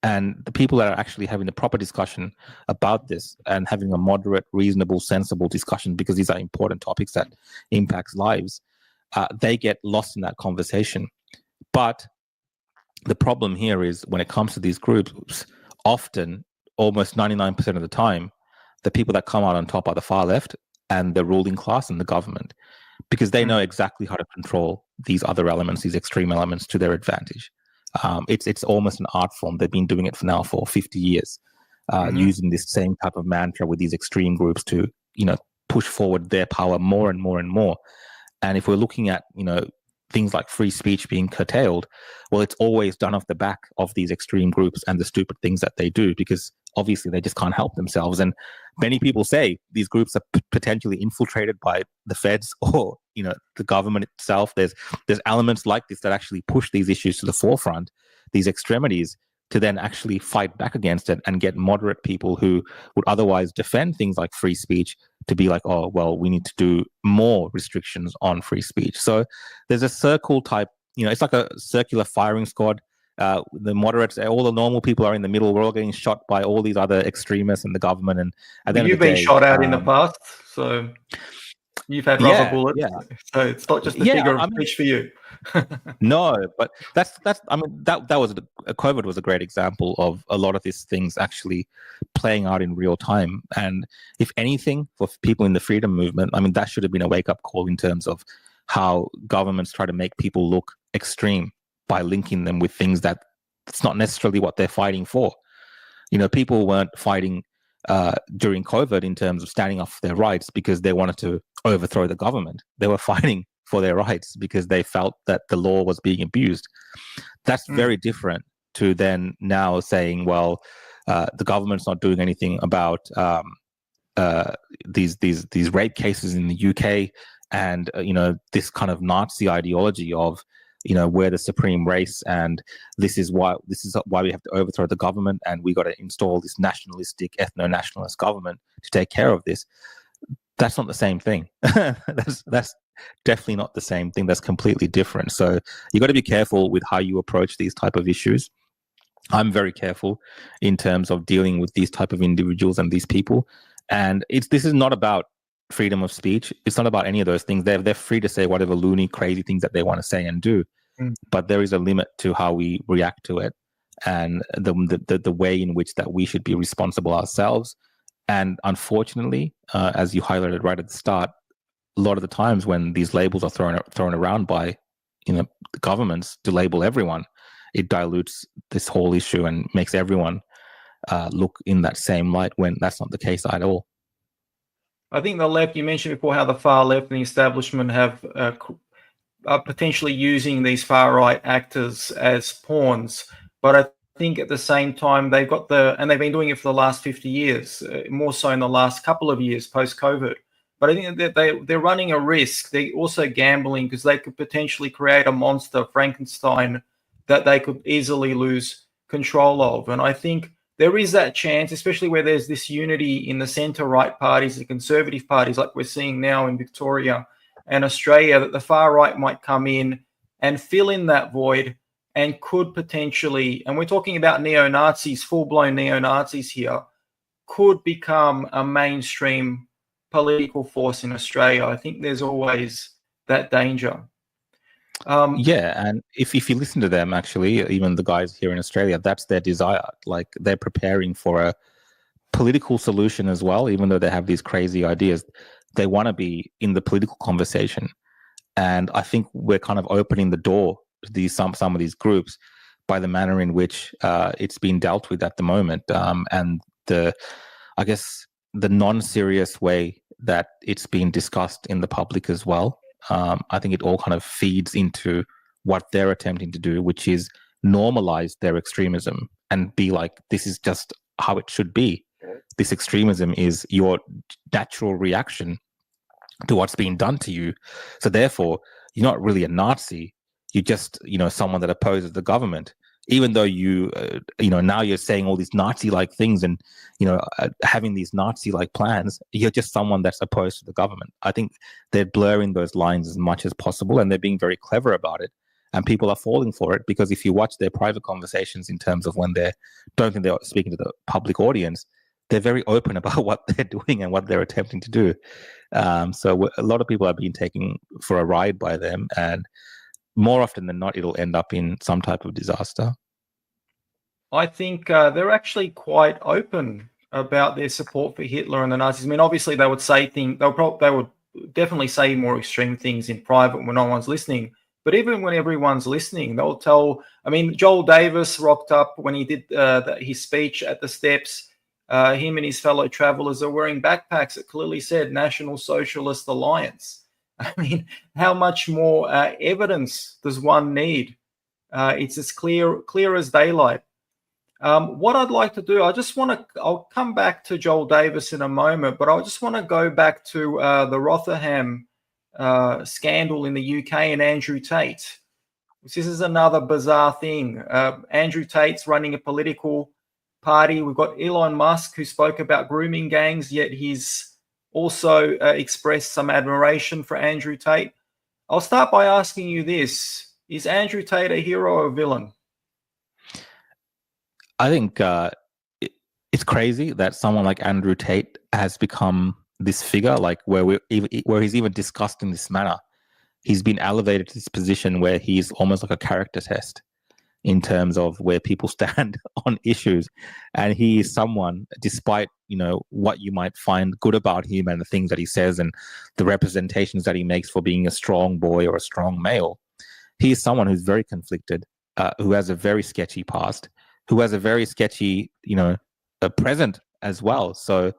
And the people that are actually having the proper discussion about this and having a moderate, reasonable, sensible discussion, because these are important topics that impacts lives, they get lost in that conversation. But the problem here is when it comes to these groups, often, almost 99% of the time, the people that come out on top are the far left and the ruling class and the government, because they know exactly how to control these other elements, these extreme elements, to their advantage. It's almost an art form. They've been doing it for 50 years, using this same type of mantra with these extreme groups to, push forward their power more and more and more. And if we're looking at, things like free speech being curtailed, well, it's always done off the back of these extreme groups and the stupid things that they do, because obviously they just can't help themselves. And many people say these groups are potentially infiltrated by the feds or, the government itself. There's elements like this that actually push these issues to the forefront, these extremities, to then actually fight back against it and get moderate people who would otherwise defend things like free speech to be like, oh, well, we need to do more restrictions on free speech. So there's a circle type, it's like a circular firing squad. The moderates, all the normal people are in the middle. We're all getting shot by all these other extremists and the government. And at the end of the day, shot at in the past, so you've had rubber bullets. Yeah. So it's not just the figure of speech for you. No, but that's that was COVID was a great example of a lot of these things actually playing out in real time. And if anything, for people in the freedom movement, that should have been a wake-up call in terms of how governments try to make people look extreme by linking them with things that it's not necessarily what they're fighting for. People weren't fighting during COVID in terms of standing up for their rights because they wanted to overthrow the government. They were fighting for their rights because they felt that the law was being abused. That's very different to then now saying, well, the government's not doing anything about these rape cases in the UK, and this kind of Nazi ideology of we're the supreme race, and this is why we have to overthrow the government, and we got to install this nationalistic, ethno-nationalist government to take care of this. That's not the same thing. That's definitely not the same thing. That's completely different. So you got to be careful with how you approach these type of issues. I'm very careful in terms of dealing with these type of individuals and these people. And this is not about freedom of speech. It's not about any of those things. They're free to say whatever loony, crazy things that they want to say and do. But there is a limit to how we react to it, and the way in which that we should be responsible ourselves. And unfortunately, as you highlighted right at the start, a lot of the times when these labels are thrown around by the governments to label everyone, it dilutes this whole issue and makes everyone look in that same light when that's not the case at all. I think the left, you mentioned before how the far left and the establishment have are potentially using these far right actors as pawns, but I think at the same time they've been doing it for the last 50 years, more so in the last couple of years post-COVID. But I think that they're running a risk. They're also gambling because they could potentially create a monster, Frankenstein, that they could easily lose control of. And I think there is that chance, especially where there's this unity in the centre-right parties, the conservative parties, like we're seeing now in Victoria and Australia, that the far right might come in and fill in that void and could potentially, and we're talking about neo-Nazis, full-blown neo-Nazis here, could become a mainstream political force in Australia. I think there's always that danger. Yeah, and if you listen to them, actually, even the guys here in Australia, that's their desire. Like, they're preparing for a political solution as well, even though they have these crazy ideas. They want to be in the political conversation. And I think we're kind of opening the door to some of these groups by the manner in which it's being dealt with at the moment. And I guess the non-serious way that it's being discussed in the public as well. I think it all kind of feeds into what they're attempting to do, which is normalize their extremism and be like, this is just how it should be. This extremism is your natural reaction to what's being done to you. So therefore, you're not really a Nazi. You're just, someone that opposes the government. Even though now you're saying all these Nazi-like things and, having these Nazi-like plans, you're just someone that's opposed to the government. I think they're blurring those lines as much as possible, and they're being very clever about it. And people are falling for it because if you watch their private conversations in terms of when don't think they're speaking to the public audience, they're very open about what they're doing and what they're attempting to do. So a lot of people are being taken for a ride by them, and more often than not, it'll end up in some type of disaster. I think they're actually quite open about their support for Hitler and the Nazis. I mean, obviously, they would say things. They would definitely say more extreme things in private when no one's listening. But even when everyone's listening, they'll tell. I mean, Joel Davis rocked up when he did his speech at the steps. Him and his fellow travelers are wearing backpacks that clearly said National Socialist Alliance. I mean, how much more evidence does one need? It's as clear as daylight. What I'd like to do, I'll come back to Joel Davis in a moment, but I just want to go back to the Rotherham scandal in the UK and Andrew Tate. This is another bizarre thing. Andrew Tate's running a political party. We've got Elon Musk, who spoke about grooming gangs, yet he's also expressed some admiration for Andrew Tate. I'll start by asking you this. Is Andrew Tate a hero or a villain? I think it's crazy that someone like Andrew Tate has become this figure, like where he's even discussed in this manner. He's been elevated to this position where he's almost like a character test in terms of where people stand on issues. And he is someone, despite, what you might find good about him and the things that he says and the representations that he makes for being a strong boy or a strong male, he is someone who's very conflicted, who has a very sketchy past, who has a very sketchy, present as well. So,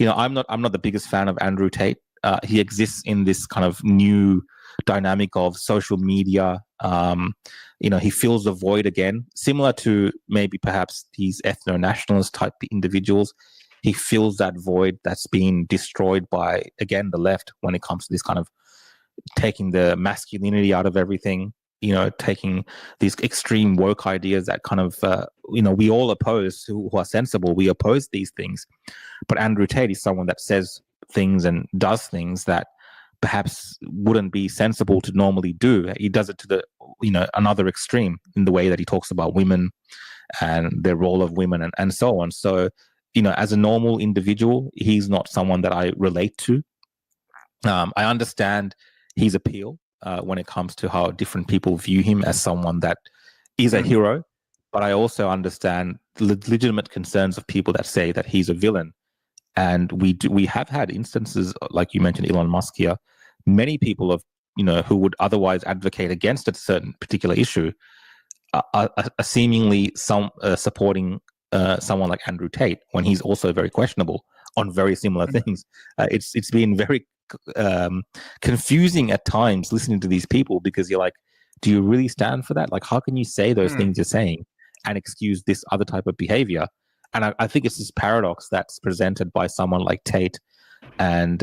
I'm not the biggest fan of Andrew Tate. He exists in this kind of new dynamic of social media. He fills the void again, similar to maybe perhaps these ethno-nationalist type individuals. He fills that void that's been destroyed by, again, the left when it comes to this kind of taking the masculinity out of everything, taking these extreme woke ideas that kind of, we all oppose, who are sensible. We oppose these things. But Andrew Tate is someone that says things and does things that perhaps wouldn't be sensible to normally do. He does it to the, another extreme in the way that he talks about women and the role of women and so on. So, as a normal individual, he's not someone that I relate to. I understand his appeal when it comes to how different people view him as someone that is a hero, but I also understand the legitimate concerns of people that say that he's a villain. And we have had instances, like you mentioned, Elon Musk here. Many people who would otherwise advocate against a certain particular issue are seemingly supporting someone like Andrew Tate when he's also very questionable on very similar things. It's been very confusing at times listening to these people, because you're like, do you really stand for that? Like, how can you say those things you're saying and excuse this other type of behavior? And I think it's this paradox that's presented by someone like Tate. And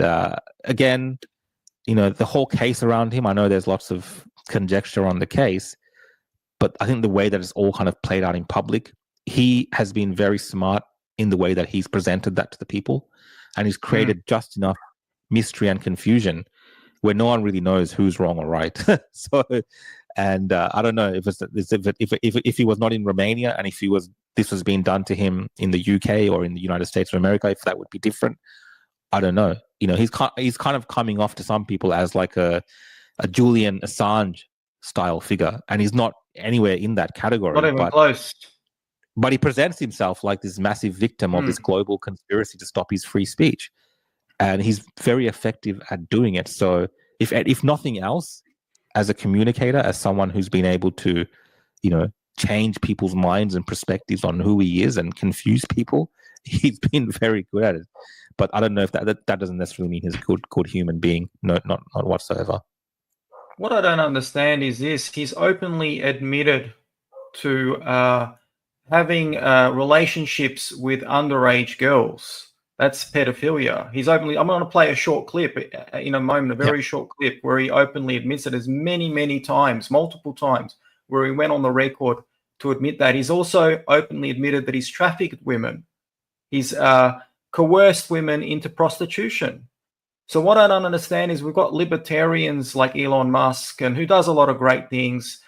again, the whole case around him, I know there's lots of conjecture on the case, but I think the way that it's all kind of played out in public, he has been very smart in the way that he's presented that to the people, and he's created just enough mystery and confusion where no one really knows who's wrong or right. I don't know if he was not in Romania, and if this was being done to him in the UK or in the United States of America, if that would be different. I don't know. He's kind of coming off to some people as like a Julian Assange style figure, and he's not anywhere in that category. Not even close. But he presents himself like this massive victim of this global conspiracy to stop his free speech, and he's very effective at doing it. So, if nothing else, as a communicator, as someone who's been able to, change people's minds and perspectives on who he is and confuse people, he's been very good at it. But I don't know if that doesn't necessarily mean he's a good human being. No, not whatsoever. What I don't understand is this: he's openly admitted to having relationships with underage girls. That's pedophilia. He's openly. I'm going to play a short clip in a moment, a very short clip where he openly admits it. There's many times, multiple times, where he went on the record to admit that. He's also openly admitted that he's trafficked women. He's coerced women into prostitution. So what I don't understand is we've got libertarians like Elon Musk, and who does a lot of great things.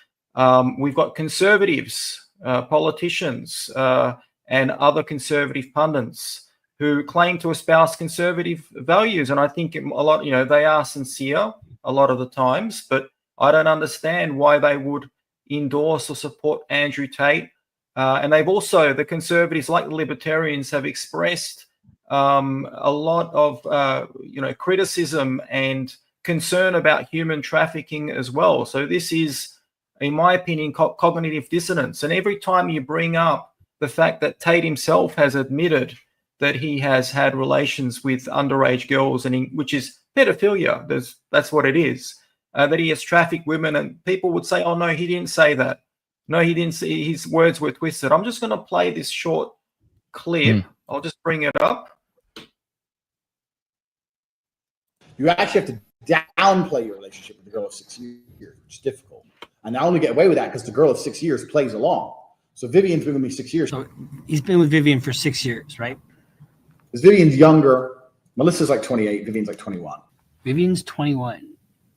We've got conservatives, politicians, and other conservative pundits who claim to espouse conservative values. And I think a lot, they are sincere a lot of the times, but I don't understand why they would endorse or support Andrew Tate. And they've also, the conservatives, like the libertarians, have expressed a lot of, criticism and concern about human trafficking as well. So this is, in my opinion, cognitive dissonance. And every time you bring up the fact that Tate himself has admitted that he has had relations with underage girls, which is pedophilia, that's what it is, that he has trafficked women, and people would say, oh, no, he didn't say that. No, he didn't say, his words were twisted. I'm just going to play this short clip. I'll just bring it up. You actually have to downplay your relationship with the girl of 6 years, which is difficult. And I only get away with that because the girl of 6 years plays along. So Vivian's been with me 6 years. So he's been with Vivian for 6 years, right? Because Vivian's younger. Melissa's like 28. Vivian's like 21. Vivian's 21.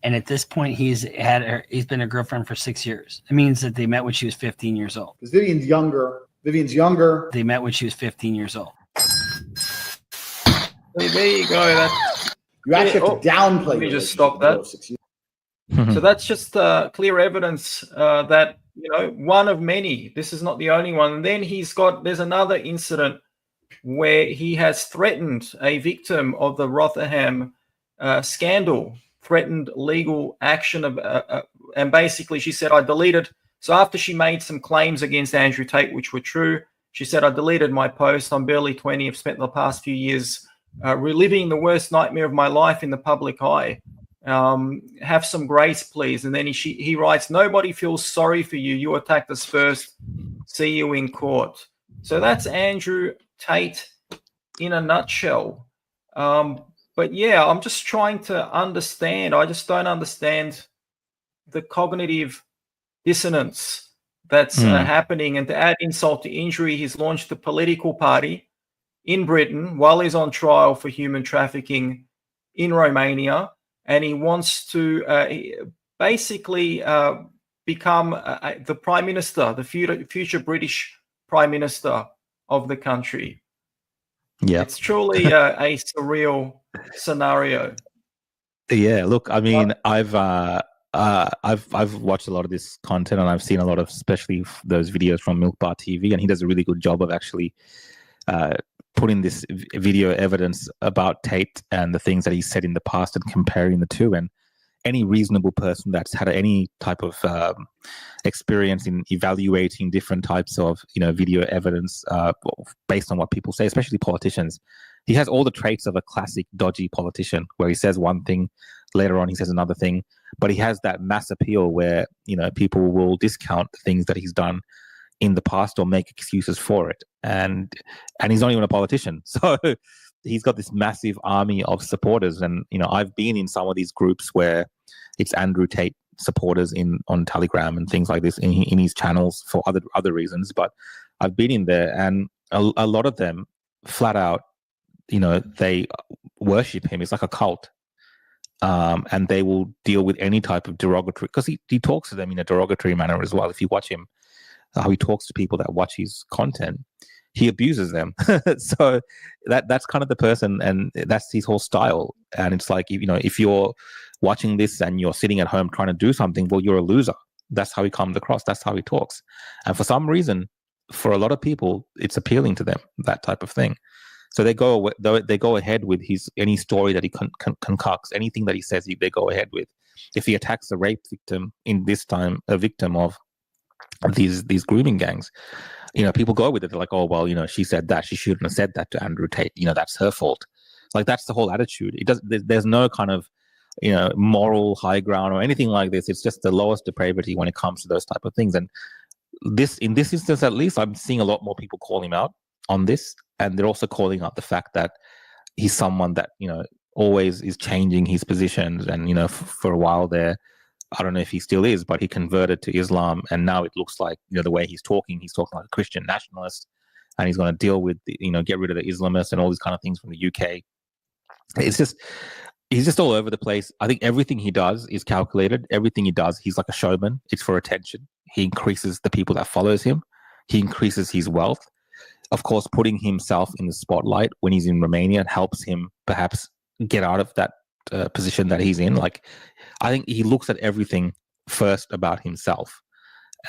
And at this point, he's been a girlfriend for 6 years. It means that they met when she was 15 years old. Because Vivian's younger. They met when she was 15 years old. There you go. You actually have to downplay. Let me just stop that. So that's just clear evidence that, one of many. This is not the only one. And then there's another incident where he has threatened a victim of the Rotherham scandal, threatened legal action and basically she said, I deleted. So after she made some claims against Andrew Tate, which were true, she said, I deleted my post. I'm barely 20. I've spent the past few years reliving the worst nightmare of my life in the public eye. Have some grace, please. And then he writes, nobody feels sorry for you. You attacked us first. See you in court. So that's Andrew Tate in a nutshell. But yeah, I'm just trying to understand. I just don't understand the cognitive dissonance that's happening. And to add insult to injury, he's launched a political party in Britain while he's on trial for human trafficking in Romania. And he wants to basically become the Prime Minister, the future British Prime Minister of the country. Yeah, it's truly a surreal scenario. Yeah, look, I mean, I've watched a lot of this content, and I've seen a lot of, especially those videos from Milk Bar TV, and he does a really good job of actually putting this video evidence about Tate and the things that he said in the past and comparing the two. And any reasonable person that's had any type of experience in evaluating different types of video evidence based on what people say, especially politicians. He has all the traits of a classic dodgy politician, where he says one thing, later on he says another thing, but he has that mass appeal where people will discount the things that he's done in the past or make excuses for it, and he's not even a politician, so he's got this massive army of supporters. And I've been in some of these groups where it's Andrew Tate supporters on Telegram and things like this in his channels for other reasons, but I've been in there, and a lot of them flat out they worship him. It's like a cult, and they will deal with any type of derogatory, because he talks to them in a derogatory manner as well. If you watch him, how he talks to people that watch his content, he abuses them. So that's kind of the person, and that's his whole style. And it's like, if you're watching this and you're sitting at home trying to do something, well, you're a loser. That's how he comes across. That's how he talks. And for some reason, for a lot of people, it's appealing to them, that type of thing. So they go ahead with any story that he concocts, anything that he says, they go ahead with. If he attacks a rape victim, in this time a victim of these grooming gangs, people go with it. They're like, oh well, she said that, she shouldn't have said that to Andrew Tate. That's her fault. Like, that's the whole attitude. There's no kind of moral high ground or anything like this. It's just the lowest depravity when it comes to those type of things. And in this instance, at least, I'm seeing a lot more people call him out on this, and they're also calling out the fact that he's someone that always is changing his positions. And for a while there, I don't know if he still is, but he converted to Islam, and now it looks like the way he's talking like a Christian nationalist, and he's going to deal with get rid of the Islamists and all these kind of things from the UK. He's just all over the place. I think everything he does is calculated. Everything he does, he's like a showman. It's for attention. He increases the people that follows him. He increases his wealth. Of course, putting himself in the spotlight when he's in Romania helps him perhaps get out of that position that he's in. Like, I think he looks at everything first about himself,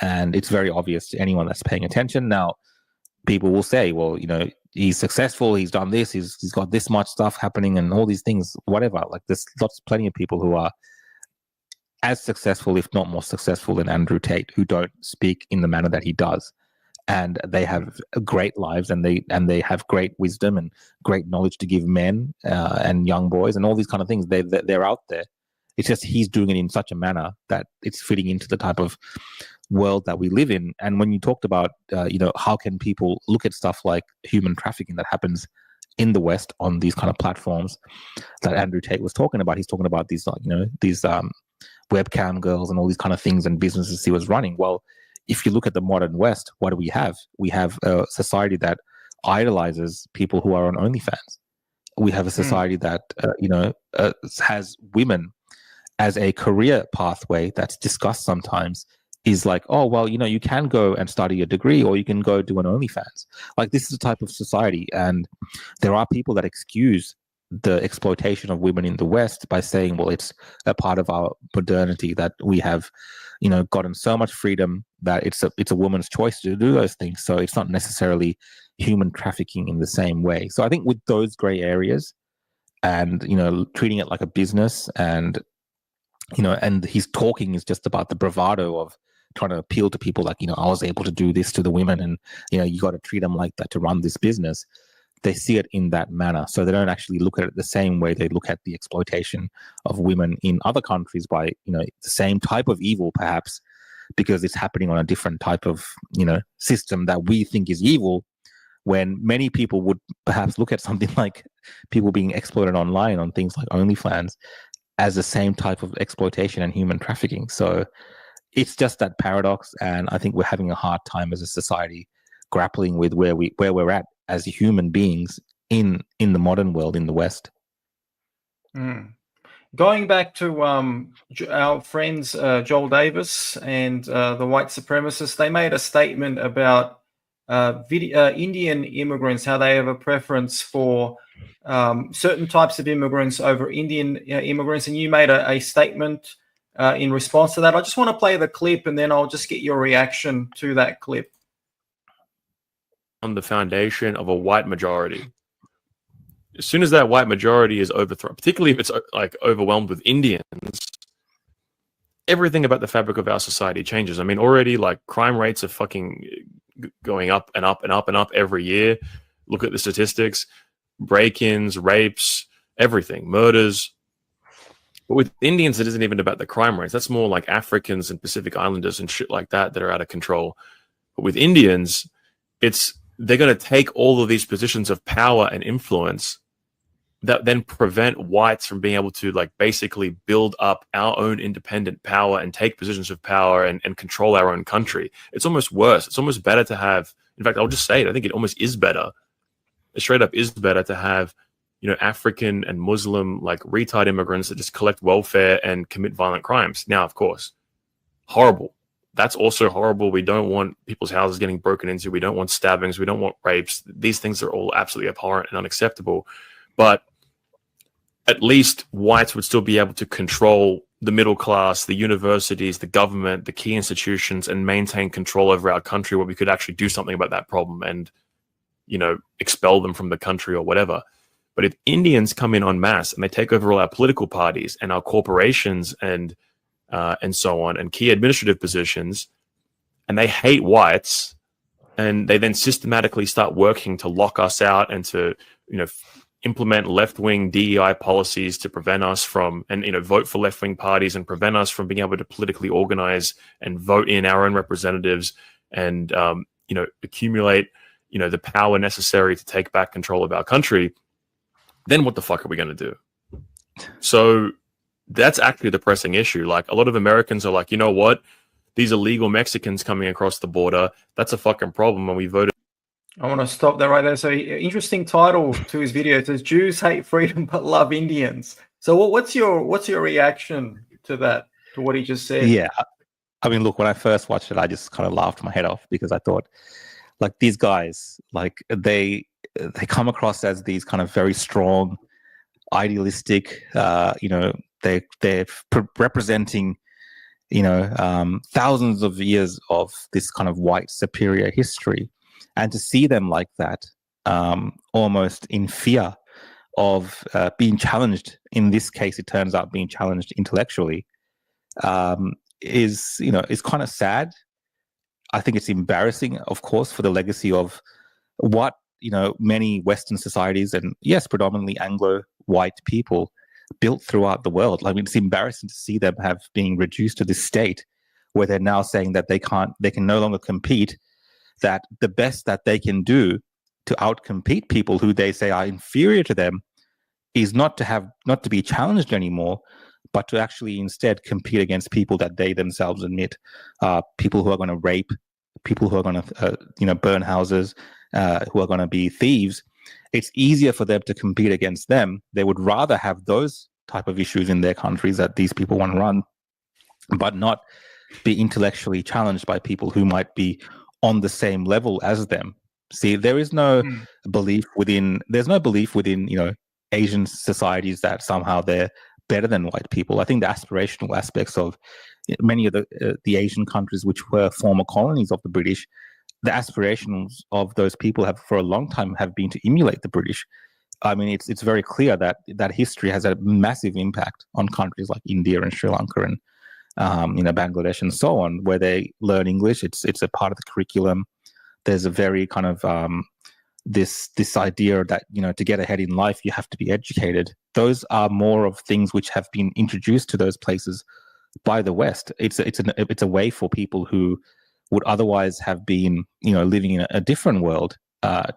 and it's very obvious to anyone that's paying attention. Now, people will say, well, he's successful, he's done this, he's got this much stuff happening and all these things, whatever. Like, there's plenty of people who are as successful, if not more successful, than Andrew Tate, who don't speak in the manner that he does. And they have great lives, and they have great wisdom and great knowledge to give men and young boys and all these kind of things. They're out there. It's just he's doing it in such a manner that it's fitting into the type of world that we live in. And when you talked about, how can people look at stuff like human trafficking that happens in the West on these kind of platforms that Andrew Tate was talking about? He's talking about these, these webcam girls and all these kind of things and businesses he was running. Well, if you look at the modern West, what do we have? We have a society that idolizes people who are on OnlyFans. We have a society that, has women as a career pathway that's discussed sometimes, is like, oh, well, you can go and study a degree, or you can go do an OnlyFans. Like, this is the type of society. And there are people that excuse the exploitation of women in the West by saying, well, it's a part of our modernity that we have, gotten so much freedom that it's a woman's choice to do those things. So it's not necessarily human trafficking in the same way. So I think with those gray areas and, treating it like a business, and, and his talking is just about the bravado of trying to appeal to people like, I was able to do this to the women, and, you got to treat them like that to run this business. They see it in that manner. So they don't actually look at it the same way they look at the exploitation of women in other countries by, the same type of evil, perhaps, because it's happening on a different type of, system that we think is evil, when many people would perhaps look at something like people being exploited online on things like OnlyFans as the same type of exploitation and human trafficking. So it's just that paradox. And I think we're having a hard time as a society grappling with where we're at as human beings in the modern world in the West. Going back to our friends Joel Davis and the white supremacists, they made a statement about Indian immigrants, how they have a preference for certain types of immigrants over Indian immigrants, and you made a statement in response to that. I just want to play the clip, and then I'll just get your reaction to that clip. On the foundation of a white majority. As soon as that white majority is overthrown, particularly if it's like overwhelmed with Indians, everything about the fabric of our society changes. I mean, already like crime rates are fucking going up and up and up and up every year. Look at the statistics, break-ins, rapes, everything, murders. But with Indians, it isn't even about the crime rates. That's more like Africans and Pacific Islanders and shit like that are out of control. But with Indians, they're going to take all of these positions of power and influence that then prevent whites from being able to like basically build up our own independent power and take positions of power and control our own country. It's almost worse. It's almost better to have, in fact, I'll just say it, I think it almost is better. It straight up is better to have, African and Muslim like retard immigrants that just collect welfare and commit violent crimes. Now, of course, horrible. That's also horrible. We don't want people's houses getting broken into. We don't want stabbings. We don't want rapes. These things are all absolutely abhorrent and unacceptable. But at least whites would still be able to control the middle class, the universities, the government, the key institutions, and maintain control over our country where we could actually do something about that problem and, expel them from the country or whatever. But if Indians come in en masse and they take over all our political parties and our corporations and so on, and key administrative positions, and they hate whites, and they then systematically start working to lock us out and to, implement left-wing DEI policies to prevent us from, and vote for left-wing parties and prevent us from being able to politically organize and vote in our own representatives and accumulate the power necessary to take back control of our country, then what the fuck are we going to do? So that's actually the pressing issue. Like, a lot of Americans are like, you know what? These illegal Mexicans coming across the border, that's a fucking problem, and we voted. I want to stop there right there. So, interesting title to his video. It says, Jews hate freedom but love Indians. So what's your reaction to that, to what he just said? Yeah. I mean, look, when I first watched it, I just kind of laughed my head off because I thought, like, these guys, like, they come across as these kind of very strong, idealistic, they're representing, thousands of years of this kind of white superior history. And to see them like that, almost in fear of being challenged, in this case, it turns out being challenged intellectually, is kind of sad. I think it's embarrassing, of course, for the legacy of what, many Western societies, and yes, predominantly Anglo-white people, built throughout the world. I mean, it's embarrassing to see them being reduced to this state where they're now saying that they can no longer compete, that the best that they can do to outcompete people who they say are inferior to them is not to be challenged anymore, but to actually instead compete against people that they themselves admit, people who are going to rape, people who are going to burn houses, who are going to be thieves. It's easier for them to compete against them. They would rather have those type of issues in their countries that these people want to run, but not be intellectually challenged by people who might be on the same level as them. See, there is no belief within Asian societies that somehow they're better than white people. I think the aspirational aspects of many of the Asian countries which were former colonies of the British, the aspirations of those people have for a long time have been to emulate the British. I mean, it's very clear that history has a massive impact on countries like India and Sri Lanka and Bangladesh and so on, where they learn English. It's a part of the curriculum. There's a very kind of this idea that to get ahead in life you have to be educated. Those are more of things which have been introduced to those places by the West. It's a way for people who would otherwise have been living in a different world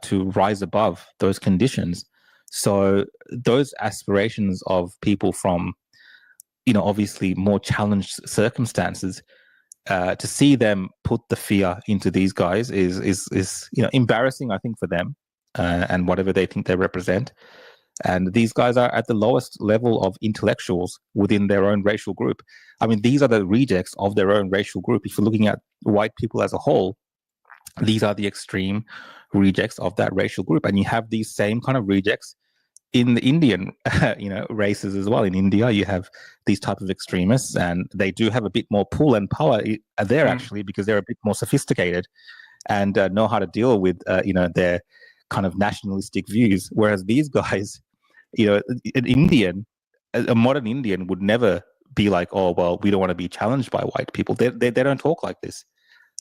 to rise above those conditions. So those aspirations of people from obviously more challenged circumstances, to see them put the fear into these guys is embarrassing, I think, for them and whatever they think they represent. And these guys are at the lowest level of intellectuals within their own racial group. I mean, these are the rejects of their own racial group. If you're looking at white people as a whole, these are the extreme rejects of that racial group. And you have these same kind of rejects in the Indian, races as well. In India, you have these type of extremists, and they do have a bit more pull and power there, actually, because they're a bit more sophisticated and know how to deal with, their kind of nationalistic views. Whereas these guys, an Indian, a modern Indian would never be like, oh well, we don't want to be challenged by white people. They don't talk like this.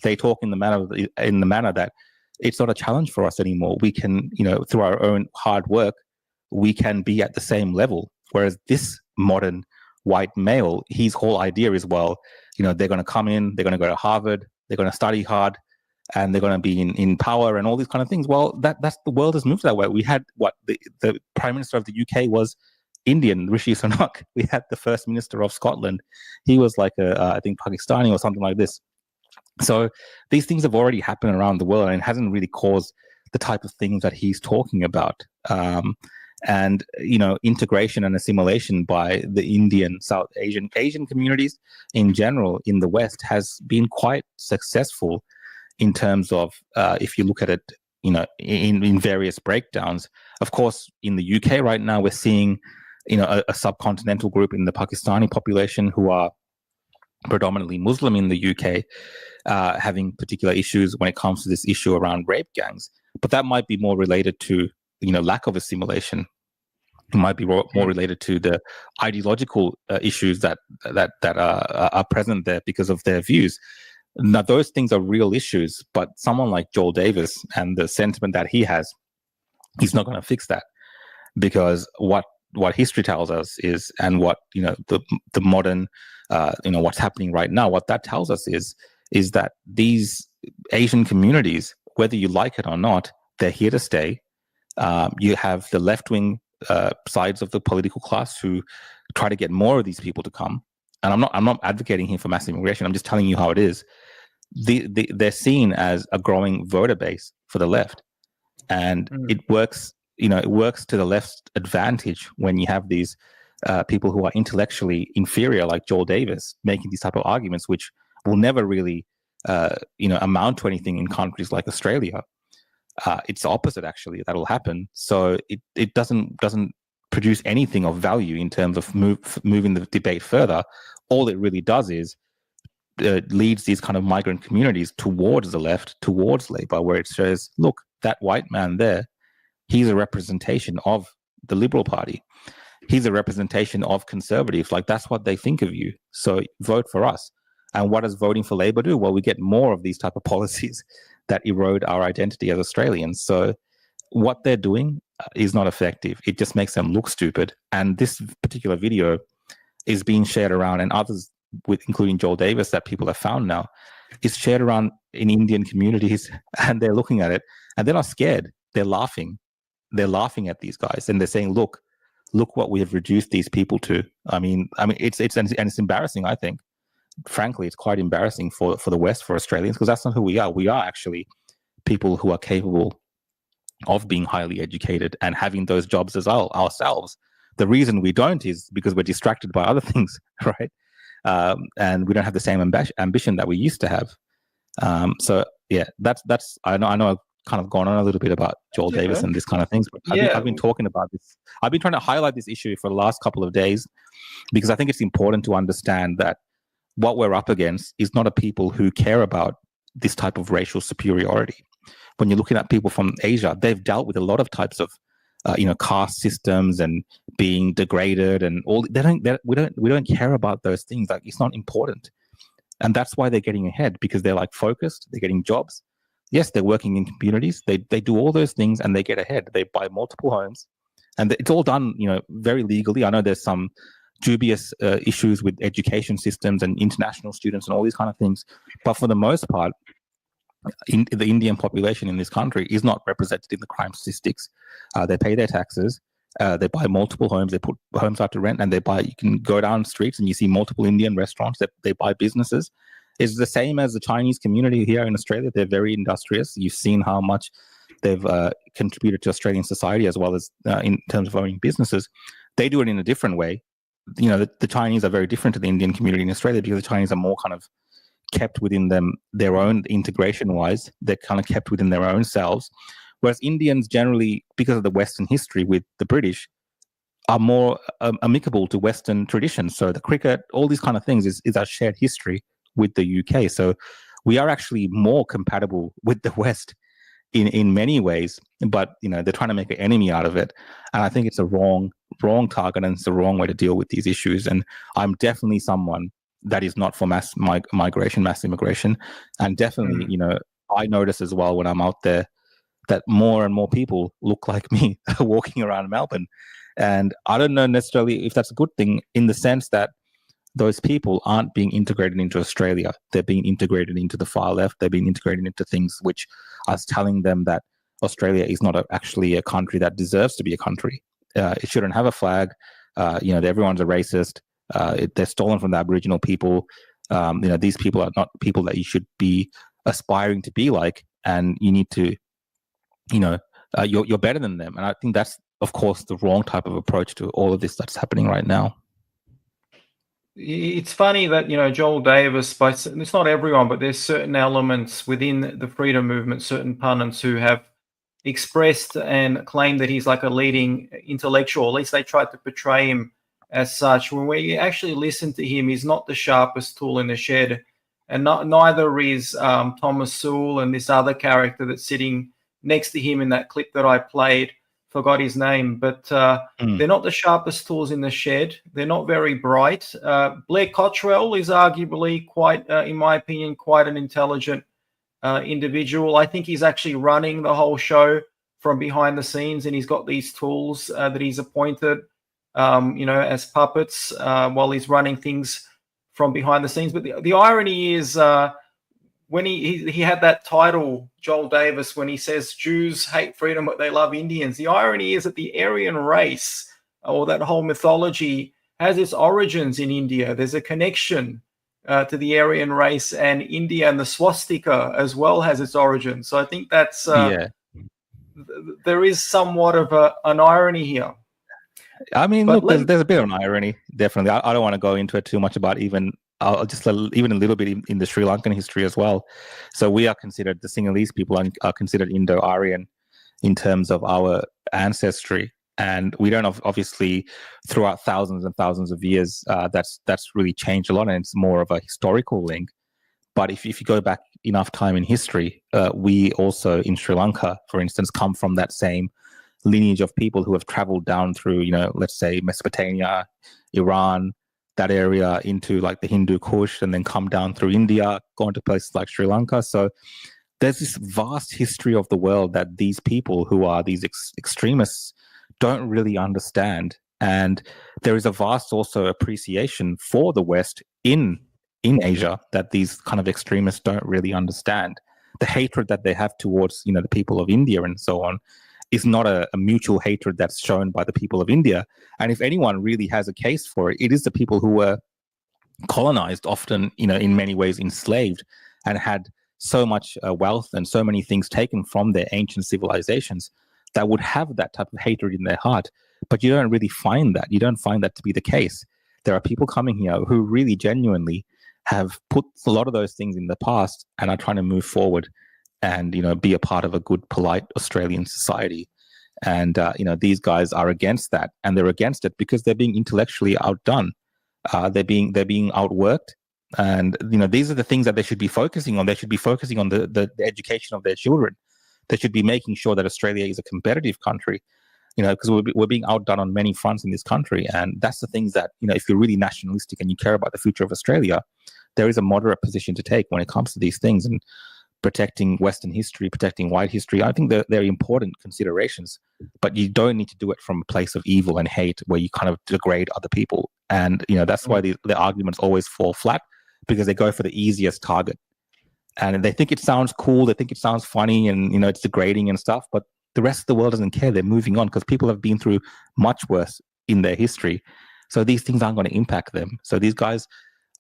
They talk in the manner that it's not a challenge for us anymore. We can, through our own hard work, we can be at the same level. Whereas this modern white male, his whole idea is, well, they're going to come in, they're going to go to Harvard, they're going to study hard, and they're going to be in power and all these kind of things. Well, that's the world has moved that way. We had the Prime Minister of the UK was Indian, Rishi Sunak. We had the First Minister of Scotland. He was like I think Pakistani or something like this. So these things have already happened around the world, and it hasn't really caused the type of things that he's talking about. And integration and assimilation by the Indian, South Asian communities in general in the West has been quite successful in terms of if you look at it, in various breakdowns. Of course, in the UK right now, we're seeing a subcontinental group in the Pakistani population who are predominantly Muslim in the UK, having particular issues when it comes to this issue around rape gangs. But that might be more related to lack of assimilation. It might be more related to the ideological issues that are present there because of their views. Now, those things are real issues, but someone like Joel Davis and the sentiment that he has, he's not going to fix that, because what history tells us is, and what the modern what's happening right now, what that tells us is that these Asian communities, whether you like it or not, they're here to stay. You have the left-wing sides of the political class who try to get more of these people to come. And I'm not advocating here for mass immigration. I'm just telling you how it is. They're seen as a growing voter base for the left, and it works. It works to the left's advantage when you have these people who are intellectually inferior, like Joel Davis, making these type of arguments, which will never really, amount to anything in countries like Australia. It's the opposite, actually, that'll happen. So it doesn't produce anything of value in terms of moving the debate further. All it really does is leads these kind of migrant communities towards the left, towards Labour, where it says, look, that white man there, he's a representation of the Liberal Party. He's a representation of conservatives. Like, that's what they think of you. So vote for us. And what does voting for Labour do? Well, we get more of these type of policies that erode our identity as Australians. So what they're doing is not effective. It just makes them look stupid. And this particular video is being shared around, and others, including Joel Davis, that people have found now, is shared around in Indian communities, and they're looking at it and they're not scared. They're laughing. They're laughing at these guys, and they're saying, look what we have reduced these people to. I mean, it's embarrassing, I think. Frankly, it's quite embarrassing for the West, for Australians, because that's not who we are. We are actually people who are capable of being highly educated and having those jobs as ourselves. The reason we don't is because we're distracted by other things, right? And we don't have the same ambition that we used to have. So yeah, that's I know I've kind of gone on a little bit about Joel Davis and this kind of things, but I've been talking about this. I've been trying to highlight this issue for the last couple of days, because I think it's important to understand that what we're up against is not a people who care about this type of racial superiority. When you're looking at people from Asia, they've dealt with a lot of types of caste systems and being degraded and all. We don't care about those things. Like, it's not important. And that's why they're getting ahead, because they're like focused, they're getting jobs. Yes, they're working in communities. They do all those things and they get ahead. They buy multiple homes, and it's all done, very legally. I know there's some dubious issues with education systems and international students and all these kind of things, but for the most part, the Indian population in this country is not represented in the crime statistics. They pay their taxes. They buy multiple homes. They put homes out to rent, and you can go down streets and you see multiple Indian restaurants that they buy businesses. It's the same as the Chinese community here in Australia. They're very industrious. You've seen how much they've contributed to Australian society, as well as in terms of owning businesses. They do it in a different way. The Chinese are very different to the Indian community in Australia, because the Chinese are more kind of kept within their own integration-wise. They're kind of kept within their own selves. Whereas Indians generally, because of the Western history with the British, are more amicable to Western traditions. So the cricket, all these kind of things is our shared history with the UK. So we are actually more compatible with the West in many ways, but they're trying to make an enemy out of it. And I think it's a wrong wrong target, and it's the wrong way to deal with these issues. And I'm definitely someone that is not for mass migration, mass immigration. And definitely, I notice as well when I'm out there that more and more people look like me walking around Melbourne. And I don't know necessarily if that's a good thing, in the sense that those people aren't being integrated into Australia. They're being integrated into the far left. They're being integrated into things which are telling them that Australia is not actually a country that deserves to be a country. It shouldn't have a flag. Everyone's a racist. They're stolen from the Aboriginal people. These people are not people that you should be aspiring to be like, and you need to, you're better than them. And I think that's, of course, the wrong type of approach to all of this that's happening right now. It's funny that, Joel Davis, but it's not everyone, but there's certain elements within the freedom movement, certain pundits who have expressed and claimed that he's like a leading intellectual. At least they tried to portray him as such. When we actually listen to him, he's not the sharpest tool in the shed, and neither is Thomas Sewell and this other character that's sitting next to him in that clip that I played. Forgot his name, but they're not the sharpest tools in the shed. They're not very bright. Blair Cottrell is arguably quite, in my opinion, quite an intelligent individual. I think he's actually running the whole show from behind the scenes, and he's got these tools that he's appointed, as puppets while he's running things from behind the scenes. But the irony is when he had that title, Joel Davis, when he says Jews hate freedom but they love Indians, the irony is that the Aryan race, or that whole mythology, has its origins in India. There's a connection to the Aryan race, and India, and the swastika as well has its origins. So I think that's there is somewhat of an irony here. I mean, but look, there's a bit of an irony, definitely. I don't want to go into it too much about even a little bit in the Sri Lankan history as well. So we are considered, the Sinhalese people are considered Indo-Aryan in terms of our ancestry. And we don't obviously, throughout thousands and thousands of years, that's really changed a lot, and it's more of a historical link. But if you go back enough time in history, we also in Sri Lanka, for instance, come from that same lineage of people who have traveled down through, let's say Mesopotamia, Iran, that area into like the Hindu Kush, and then come down through India, going to places like Sri Lanka. So there's this vast history of the world that these people who are these extremists don't really understand. And there is a vast also appreciation for the West in Asia that these kind of extremists don't really understand. The hatred that they have towards, the people of India and so on is not a mutual hatred that's shown by the people of India. And if anyone really has a case for it, it is the people who were colonized, often, in many ways enslaved, and had so much wealth and so many things taken from their ancient civilizations that would have that type of hatred in their heart. But you don't really find that. You don't find that to be the case. There are people coming here who really genuinely have put a lot of those things in the past and are trying to move forward and, be a part of a good, polite Australian society. And, these guys are against that, and they're against it because they're being intellectually outdone. They're being outworked. And, these are the things that they should be focusing on. They should be focusing on the education of their children. They should be making sure that Australia is a competitive country, because we're being outdone on many fronts in this country. And that's the things that, if you're really nationalistic and you care about the future of Australia, there is a moderate position to take when it comes to these things. And protecting Western history, protecting white history, I think they're important considerations, but you don't need to do it from a place of evil and hate where you kind of degrade other people. And, that's why the arguments always fall flat, because they go for the easiest target. And they think it sounds cool, they think it sounds funny, and, it's degrading and stuff, but the rest of the world doesn't care. They're moving on because people have been through much worse in their history. So these things aren't going to impact them. So these guys,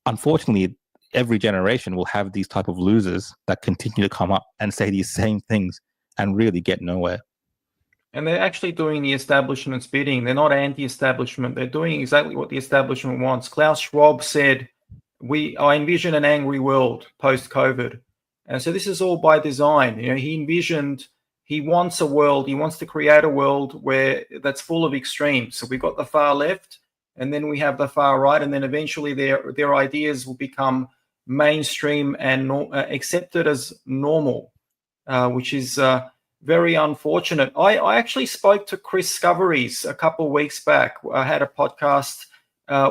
unfortunately, every generation will have these type of losers that continue to come up and say these same things and really get nowhere. And they're actually doing the establishment's bidding. They're not anti-establishment. They're doing exactly what the establishment wants. Klaus Schwab said, I envision an angry world post-COVID. And so this is all by design. He wants a world, he wants to create a world where that's full of extremes. So we've got the far left, and then we have the far right, and then eventually their ideas will become mainstream and accepted as normal, which is very unfortunate. I actually spoke to Chris Scoveries a couple of weeks back. I had a podcast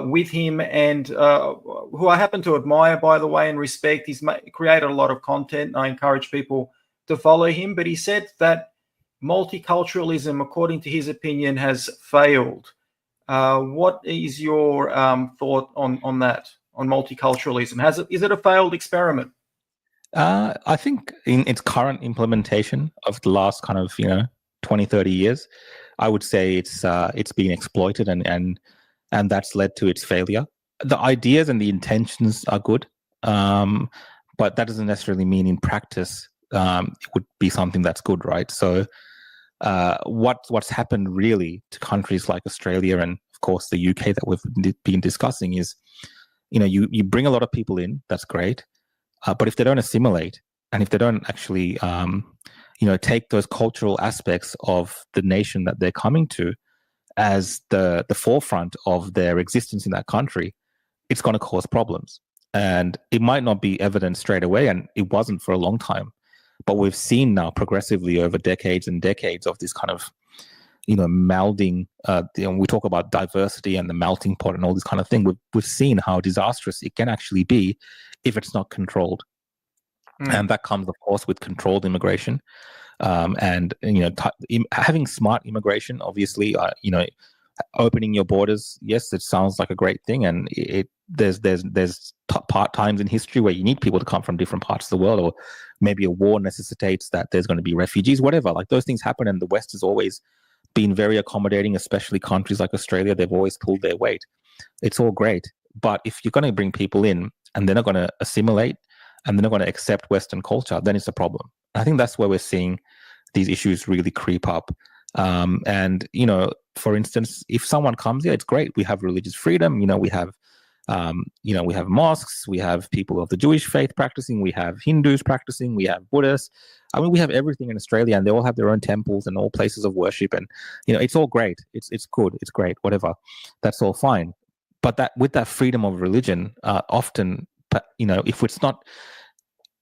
with him, and who I happen to admire, by the way, and respect. He's created a lot of content, and I encourage people to follow him. But he said that multiculturalism, according to his opinion, has failed. What is your thought on that, on multiculturalism? Is it a failed experiment? I think in its current implementation of the last kind of 20, 30 years, I would say it's been exploited and that's led to its failure. The ideas and the intentions are good, but that doesn't necessarily mean in practice it would be something that's good, right? So what's happened really to countries like Australia and of course the UK that we've been discussing is, you bring a lot of people in, that's great. But if they don't assimilate, and if they don't actually, take those cultural aspects of the nation that they're coming to as the forefront of their existence in that country, it's going to cause problems. And it might not be evident straight away, and it wasn't for a long time. But we've seen now progressively over decades and decades of this kind of, melding. We talk about diversity and the melting pot and all this kind of thing. We've seen how disastrous it can actually be if it's not controlled. And that comes, of course, with controlled immigration. And having smart immigration, obviously, opening your borders, yes, it sounds like a great thing. And there's times in history where you need people to come from different parts of the world, or maybe a war necessitates that there's going to be refugees, whatever. Like those things happen, and the West has always been very accommodating, especially countries like Australia. They've always pulled their weight. It's all great. But if you're going to bring people in and they're not going to assimilate and they're not going to accept Western culture, then it's a problem. I think that's where we're seeing these issues really creep up. And, for instance, if someone comes here, it's great. We have religious freedom. We have mosques, we have people of the Jewish faith practicing, we have Hindus practicing, we have Buddhists. I mean, we have everything in Australia, and they all have their own temples and all places of worship. And, it's all great. It's good. It's great, whatever. That's all fine. But that with that freedom of religion, often, if it's not,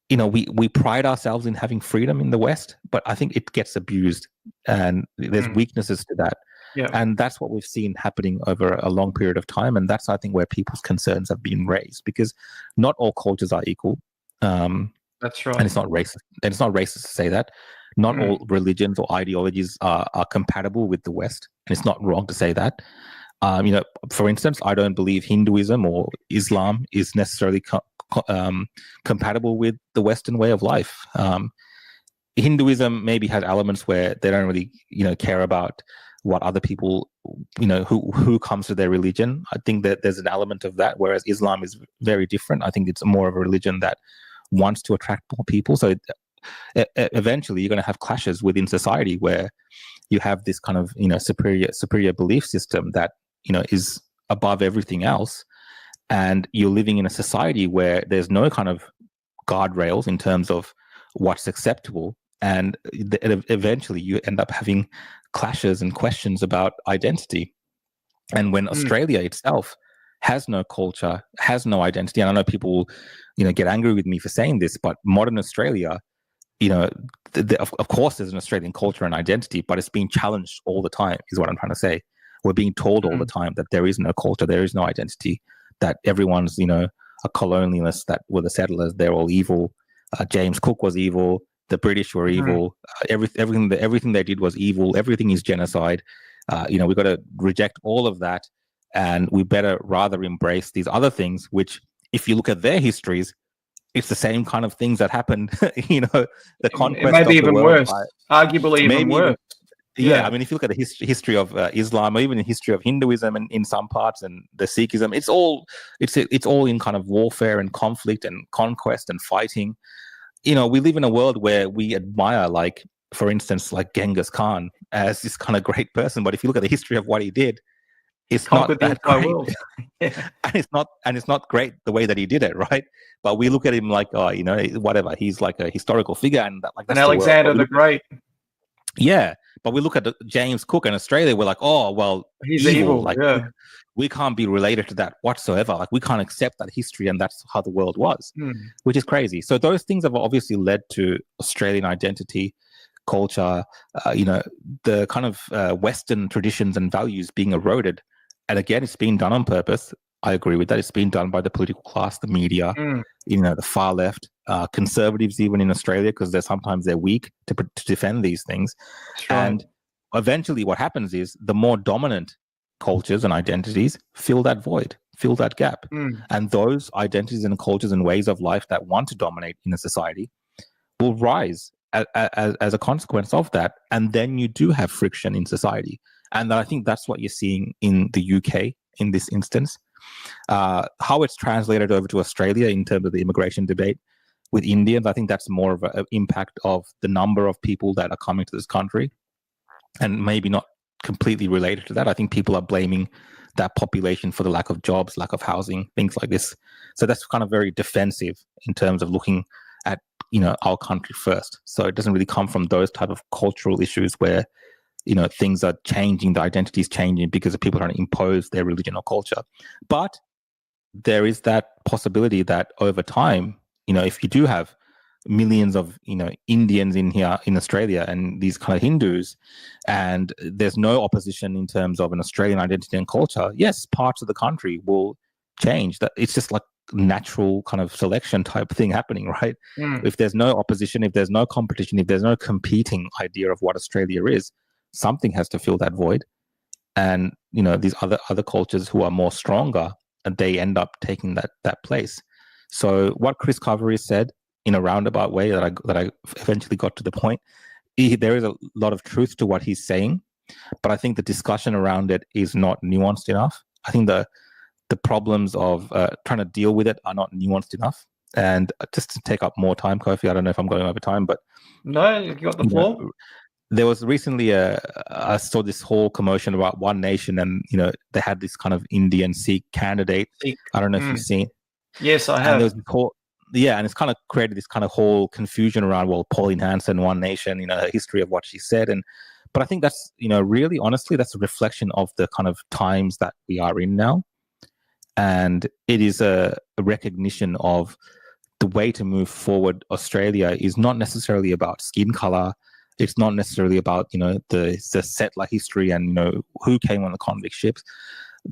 we pride ourselves in having freedom in the West, but I think it gets abused, and there's weaknesses to that. Yeah. And that's what we've seen happening over a long period of time. And that's, I think, where people's concerns have been raised, because not all cultures are equal. That's right. And it's not racist. And it's not racist to say that. Not all religions or ideologies are compatible with the West. And it's not wrong to say that. For instance, I don't believe Hinduism or Islam is necessarily compatible with the Western way of life. Hinduism maybe has elements where they don't really, care about what other people, who comes to their religion. I think that there's an element of that, whereas Islam is very different. I think it's more of a religion that wants to attract more people. So eventually you're going to have clashes within society where you have this kind of, superior belief system that, is above everything else. And you're living in a society where there's no kind of guardrails in terms of what's acceptable. And eventually you end up having clashes and questions about identity. And when Australia itself has no culture, has no identity, and I know people, get angry with me for saying this, but modern Australia, of course there's an Australian culture and identity, but it's being challenged all the time, is what I'm trying to say. We're being told all the time that there is no culture, there is no identity, that everyone's, a colonialist, that were the settlers, they're all evil. James Cook was evil. The British were evil. Everything they did was evil. Everything is genocide. We've got to reject all of that, and we better rather embrace these other things, which, if you look at their histories, it's the same kind of things that happened. The conquest it may be of even the worse, world, arguably even worse. Yeah, I mean, if you look at the history of Islam, or even the history of Hinduism, and in some parts, and the Sikhism, it's all in kind of warfare and conflict and conquest and fighting. We live in a world where we admire, like, for instance, like Genghis Khan as this kind of great person, but if you look at the history of what he did, it's not that great. and it's not great the way that he did it, right? But we look at him like, whatever. He's like a historical figure, and that's and Alexander the Great. Yeah, but we look at James Cook in Australia, we're like, oh, well, he's evil. Like, we can't be related to that whatsoever. Like, we can't accept that history, and that's how the world was, which is crazy. So those things have obviously led to Australian identity culture, the kind of Western traditions and values being eroded. And again, it's being done on purpose. I agree with that. It's being done by the political class, the media, the far left, conservatives, even in Australia, because sometimes they're weak to defend these things. And eventually what happens is the more dominant cultures and identities fill that void, fill that gap. And those identities and cultures and ways of life that want to dominate in a society will rise as a consequence of that. And then you do have friction in society. And I think that's what you're seeing in the UK in this instance. How it's translated over to Australia in terms of the immigration debate with Indians, I think that's more of an impact of the number of people that are coming to this country, and maybe not completely related to that. I think people are blaming that population for the lack of jobs, lack of housing, things like this. So that's kind of very defensive in terms of looking at our country first. So it doesn't really come from those type of cultural issues where things are changing, the identity is changing because of people trying to impose their religion or culture. But there is that possibility that over time, if you do have millions of Indians in here in Australia and these kind of Hindus, and there's no opposition in terms of an Australian identity and culture, yes, parts of the country will change. That it's just like natural kind of selection type thing happening, right? If there's no opposition, if there's no competition, if there's no competing idea of what Australia is, something has to fill that void. And these other cultures who are more stronger, they end up taking that place. So what Chris Covery said in a roundabout way that I eventually got to the point, there is a lot of truth to what he's saying, but I think the discussion around it is not nuanced enough. I think the problems of trying to deal with it are not nuanced enough. And just to take up more time, Kofi, I don't know if I'm going over time, but no, you got the floor. There was recently I saw this whole commotion about One Nation, and they had this kind of Indian Sikh candidate. I don't know if you've seen. Yes, I have. And there was and it's kind of created this kind of whole confusion around, Pauline Hanson, One Nation, her history of what she said. But I think that's, really honestly, that's a reflection of the kind of times that we are in now. And it is a recognition of the way to move forward. Australia is not necessarily about skin color. It's not necessarily about, the settler history and, who came on the convict ships.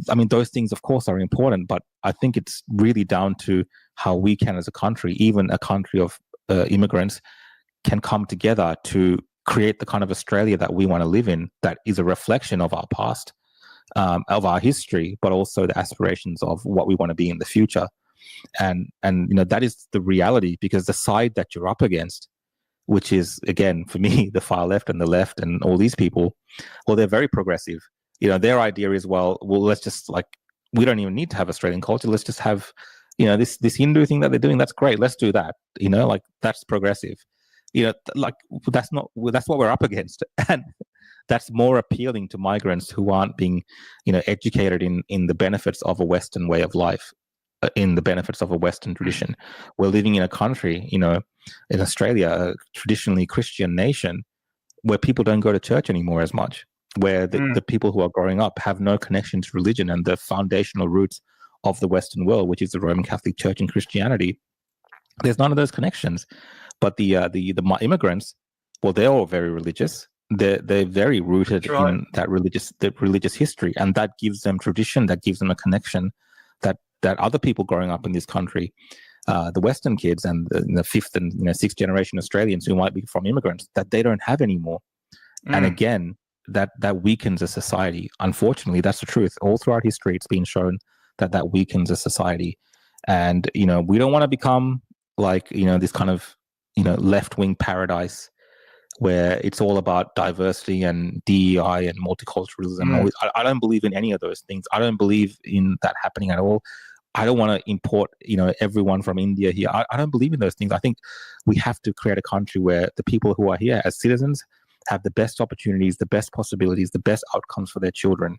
I mean, those things, of course, are important, but I think it's really down to how we can, as a country, even a country of immigrants, can come together to create the kind of Australia that we want to live in, that is a reflection of our past, of our history, but also the aspirations of what we want to be in the future. And that is the reality, because the side that you're up against, which is, again, for me, the far left and the left and all these people, they're very progressive. Their idea is, let's just we don't even need to have Australian culture. Let's just have, this Hindu thing that they're doing. That's great. Let's do that. That's progressive. That's what we're up against. And that's more appealing to migrants who aren't being, educated in the benefits of a Western way of life, in the benefits of a Western tradition. We're living in a country, in Australia, a traditionally Christian nation, where people don't go to church anymore as much, where the people who are growing up have no connection to religion and the foundational roots of the Western world, which is the Roman Catholic Church and Christianity. There's none of those connections. But the immigrants, they're all very religious. They're very rooted in that religious history, and that gives them tradition, that gives them a connection that other people growing up in this country, the Western kids and the fifth and sixth generation Australians who might be from immigrants, that they don't have anymore. And again, that weakens a society. Unfortunately, that's the truth. All throughout history, it's been shown that weakens a society. And we don't want to become this kind of left-wing paradise where it's all about diversity and DEI and multiculturalism. I don't believe in any of those things. I don't believe in that happening at all. I don't want to import, everyone from India here. I don't believe in those things. I think we have to create a country where the people who are here as citizens have the best opportunities, the best possibilities, the best outcomes for their children.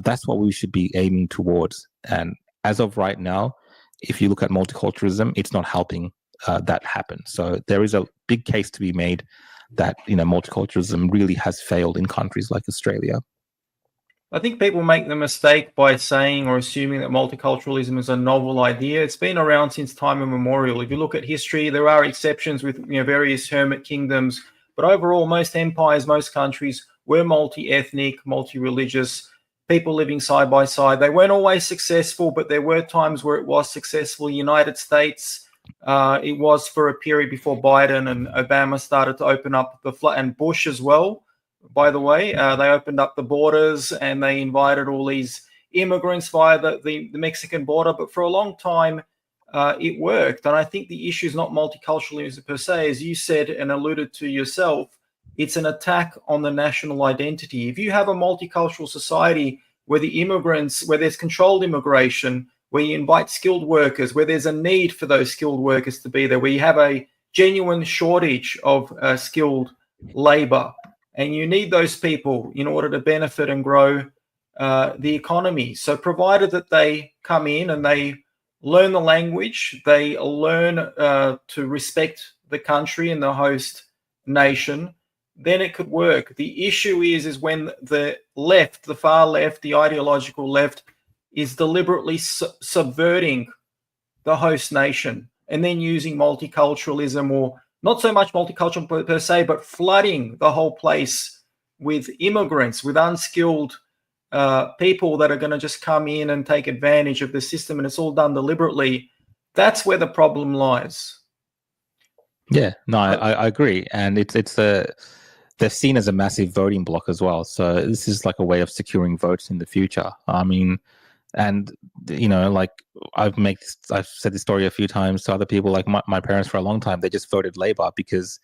That's what we should be aiming towards. And as of right now, if you look at multiculturalism, it's not helping that happen. So there is a big case to be made that multiculturalism really has failed in countries like Australia. I think people make the mistake by saying or assuming that multiculturalism is a novel idea. It's been around since time immemorial. If you look at history, there are exceptions with various hermit kingdoms But overall, most empires, most countries were multi-ethnic, multi-religious, people living side by side. They weren't always successful, but there were times where it was successful. United States, it was for a period before Biden and Obama started to open up and Bush as well, by the way. They opened up the borders and they invited all these immigrants via the Mexican border. But for a long time, it worked. And I think the issue is not multiculturalism per se, as you said and alluded to yourself. It's an attack on the national identity. If you have a multicultural society where the immigrants, where there's controlled immigration, where you invite skilled workers, where there's a need for those skilled workers to be there, where you have a genuine shortage of skilled labor, and you need those people in order to benefit and grow the economy. So provided that they come in and they learn the language, they learn to respect the country and the host nation, then it could work. The issue is when the left, the far left, the ideological left, is deliberately subverting the host nation and then using multiculturalism, or not so much multicultural per se, but flooding the whole place with immigrants, with unskilled people that are going to just come in and take advantage of the system, and it's all done deliberately. That's where the problem lies. Yeah, no, I agree, and they're seen as a massive voting bloc as well. So this is like a way of securing votes in the future. I mean, and like I've said this story a few times to other people. Like my parents, for a long time, they just voted Labour because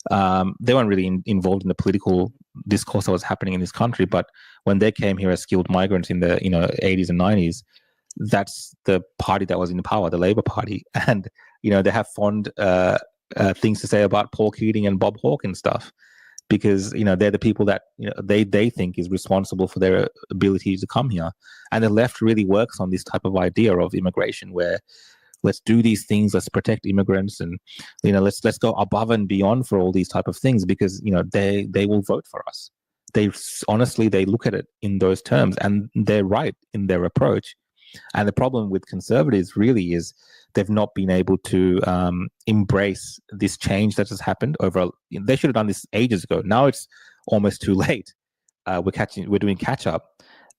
they weren't really involved in the political discourse that was happening in this country. But when they came here as skilled migrants in the 80s and 90s, that's the party that was in power, the Labour Party, and they have fond things to say about Paul Keating and Bob Hawke and stuff, because they're the people that they think is responsible for their ability to come here. And the left really works on this type of idea of immigration, where let's do these things, let's protect immigrants, and let's go above and beyond for all these type of things, because they will vote for us. They look at it in those terms, and they're right in their approach. And the problem with conservatives really is they've not been able to embrace this change that has happened over. They should have done this ages ago. Now it's almost too late. We're doing catch up,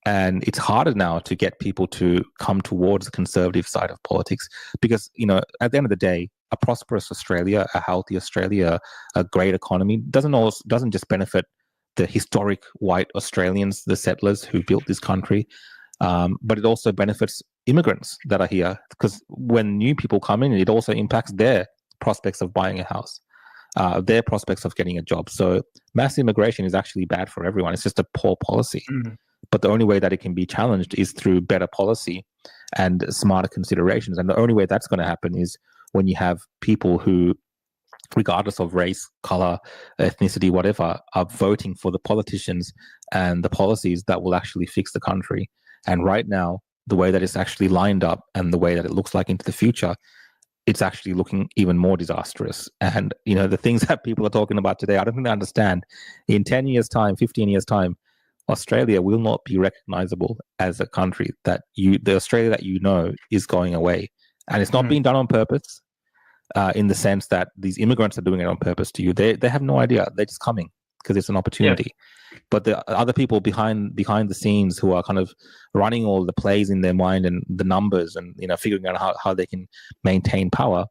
and it's harder now to get people to come towards the conservative side of politics, because at the end of the day, a prosperous Australia, a healthy Australia, a great economy doesn't just benefit the historic white Australians, the settlers who built this country. But it also benefits immigrants that are here, because when new people come in, it also impacts their prospects of buying a house, their prospects of getting a job. So mass immigration is actually bad for everyone. It's just a poor policy. Mm-hmm. But the only way that it can be challenged is through better policy and smarter considerations. And the only way that's going to happen is when you have people who, regardless of race, color, ethnicity, whatever, are voting for the politicians and the policies that will actually fix the country. And right now, the way that it's actually lined up and the way that it looks like into the future, it's actually looking even more disastrous. And, the things that people are talking about today, I don't think they understand. In 10 years' time, 15 years' time, Australia will not be recognizable as a country. The Australia that is going away. And it's not being done on purpose, in the sense that these immigrants are doing it on purpose to you. They have no idea. They're just coming because it's an opportunity. Yeah. But the other people behind the scenes who are kind of running all the plays in their mind and the numbers and figuring out how they can maintain power,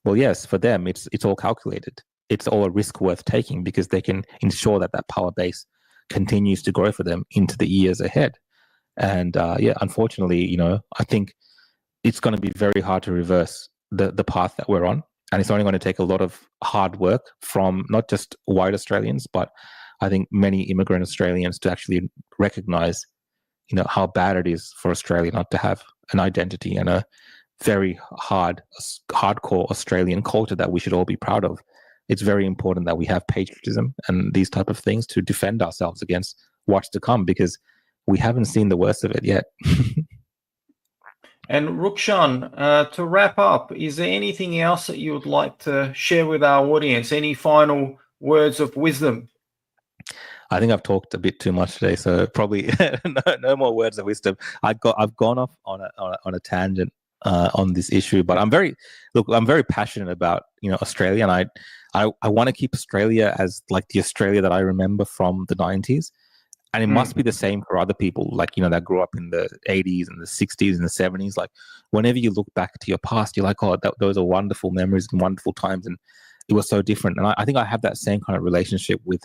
well, yes, for them it's all calculated. It's all a risk worth taking, because they can ensure that power base continues to grow for them into the years ahead. And unfortunately, I think it's going to be very hard to reverse the path that we're on, and it's only going to take a lot of hard work from not just white Australians, but I think many immigrant Australians to actually recognize, how bad it is for Australia not to have an identity and a very hardcore Australian culture that we should all be proud of. It's very important that we have patriotism and these type of things to defend ourselves against what's to come, because we haven't seen the worst of it yet. And Rukshan, to wrap up, is there anything else that you would like to share with our audience? Any final words of wisdom? I think I've talked a bit too much today, so probably no more words of wisdom. I've gone off on a tangent on this issue. But I'm very passionate about Australia, and I want to keep Australia as like the Australia that I remember from the 90s. And it must be the same for other people, like, that grew up in the 80s and the 60s and the 70s. Like, whenever you look back to your past, you're like, oh, those are wonderful memories and wonderful times. And it was so different. And I think I have that same kind of relationship with,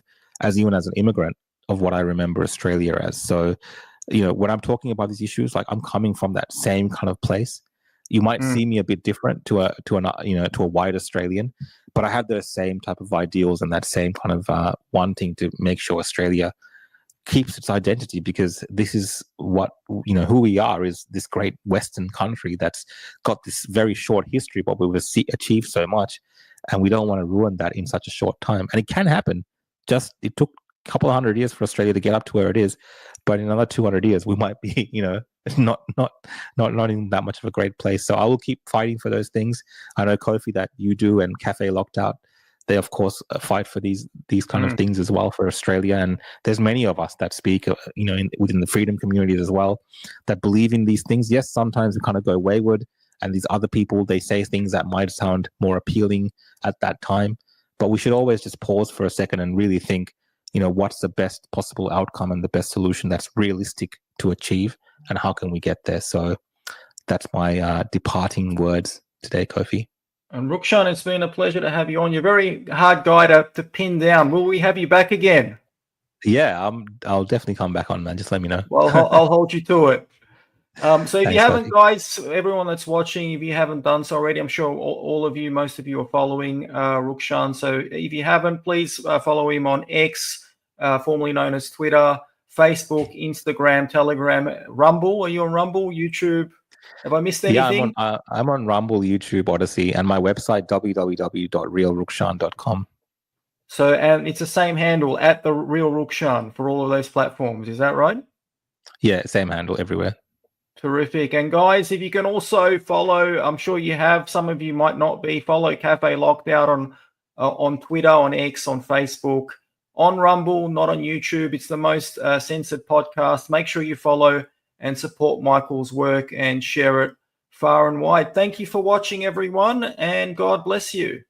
even as an immigrant, of what I remember Australia as. So, when I'm talking about these issues, like, I'm coming from that same kind of place. You might see me a bit different to a white Australian, but I have those same type of ideals and that same kind of wanting to make sure Australia keeps its identity, because this is what who we are, is this great Western country that's got this very short history, but we've achieved so much, and we don't want to ruin that in such a short time. And it can happen. It took a couple of 100 years for Australia to get up to where it is, but in another 200 years we might be not in that much of a great place. So I will keep fighting for those things. I know, Kofi, that you do, and Cafe Locked Out, they of course fight for these kind of things as well for Australia. And there's many of us that speak, within the freedom communities as well, that believe in these things. Yes, sometimes we kind of go wayward, and these other people, they say things that might sound more appealing at that time, but we should always just pause for a second and really think, what's the best possible outcome and the best solution that's realistic to achieve, and how can we get there? So that's my departing words today, Kofi. And Rukshan, it's been a pleasure to have you on. You're a very hard guy to pin down. Will we have you back again? Yeah, I'll definitely come back on, man. Just let me know. Well, I'll hold you to it. So if Thanks, you haven't, Kofi. guys, everyone that's watching, if you haven't done so already, I'm sure all of you, most of you are following Rukshan. So if you haven't, please follow him on X, formerly known as Twitter, Facebook, Instagram, Telegram, Rumble. Are you on Rumble, YouTube? Have I missed anything? Yeah, I'm on Rumble, YouTube, Odyssey, and my website, www.realrukshan.com. So, and it's the same handle, at the Real Rukshan, for all of those platforms. Is that right? Yeah, same handle everywhere. Terrific. And guys, if you can also follow, I'm sure you have, some of you might not be, follow Cafe Locked Out on Twitter, on X, on Facebook, on Rumble, not on YouTube. It's the most censored podcast. Make sure you follow and support Michael's work and share it far and wide. Thank you for watching, everyone, and God bless you.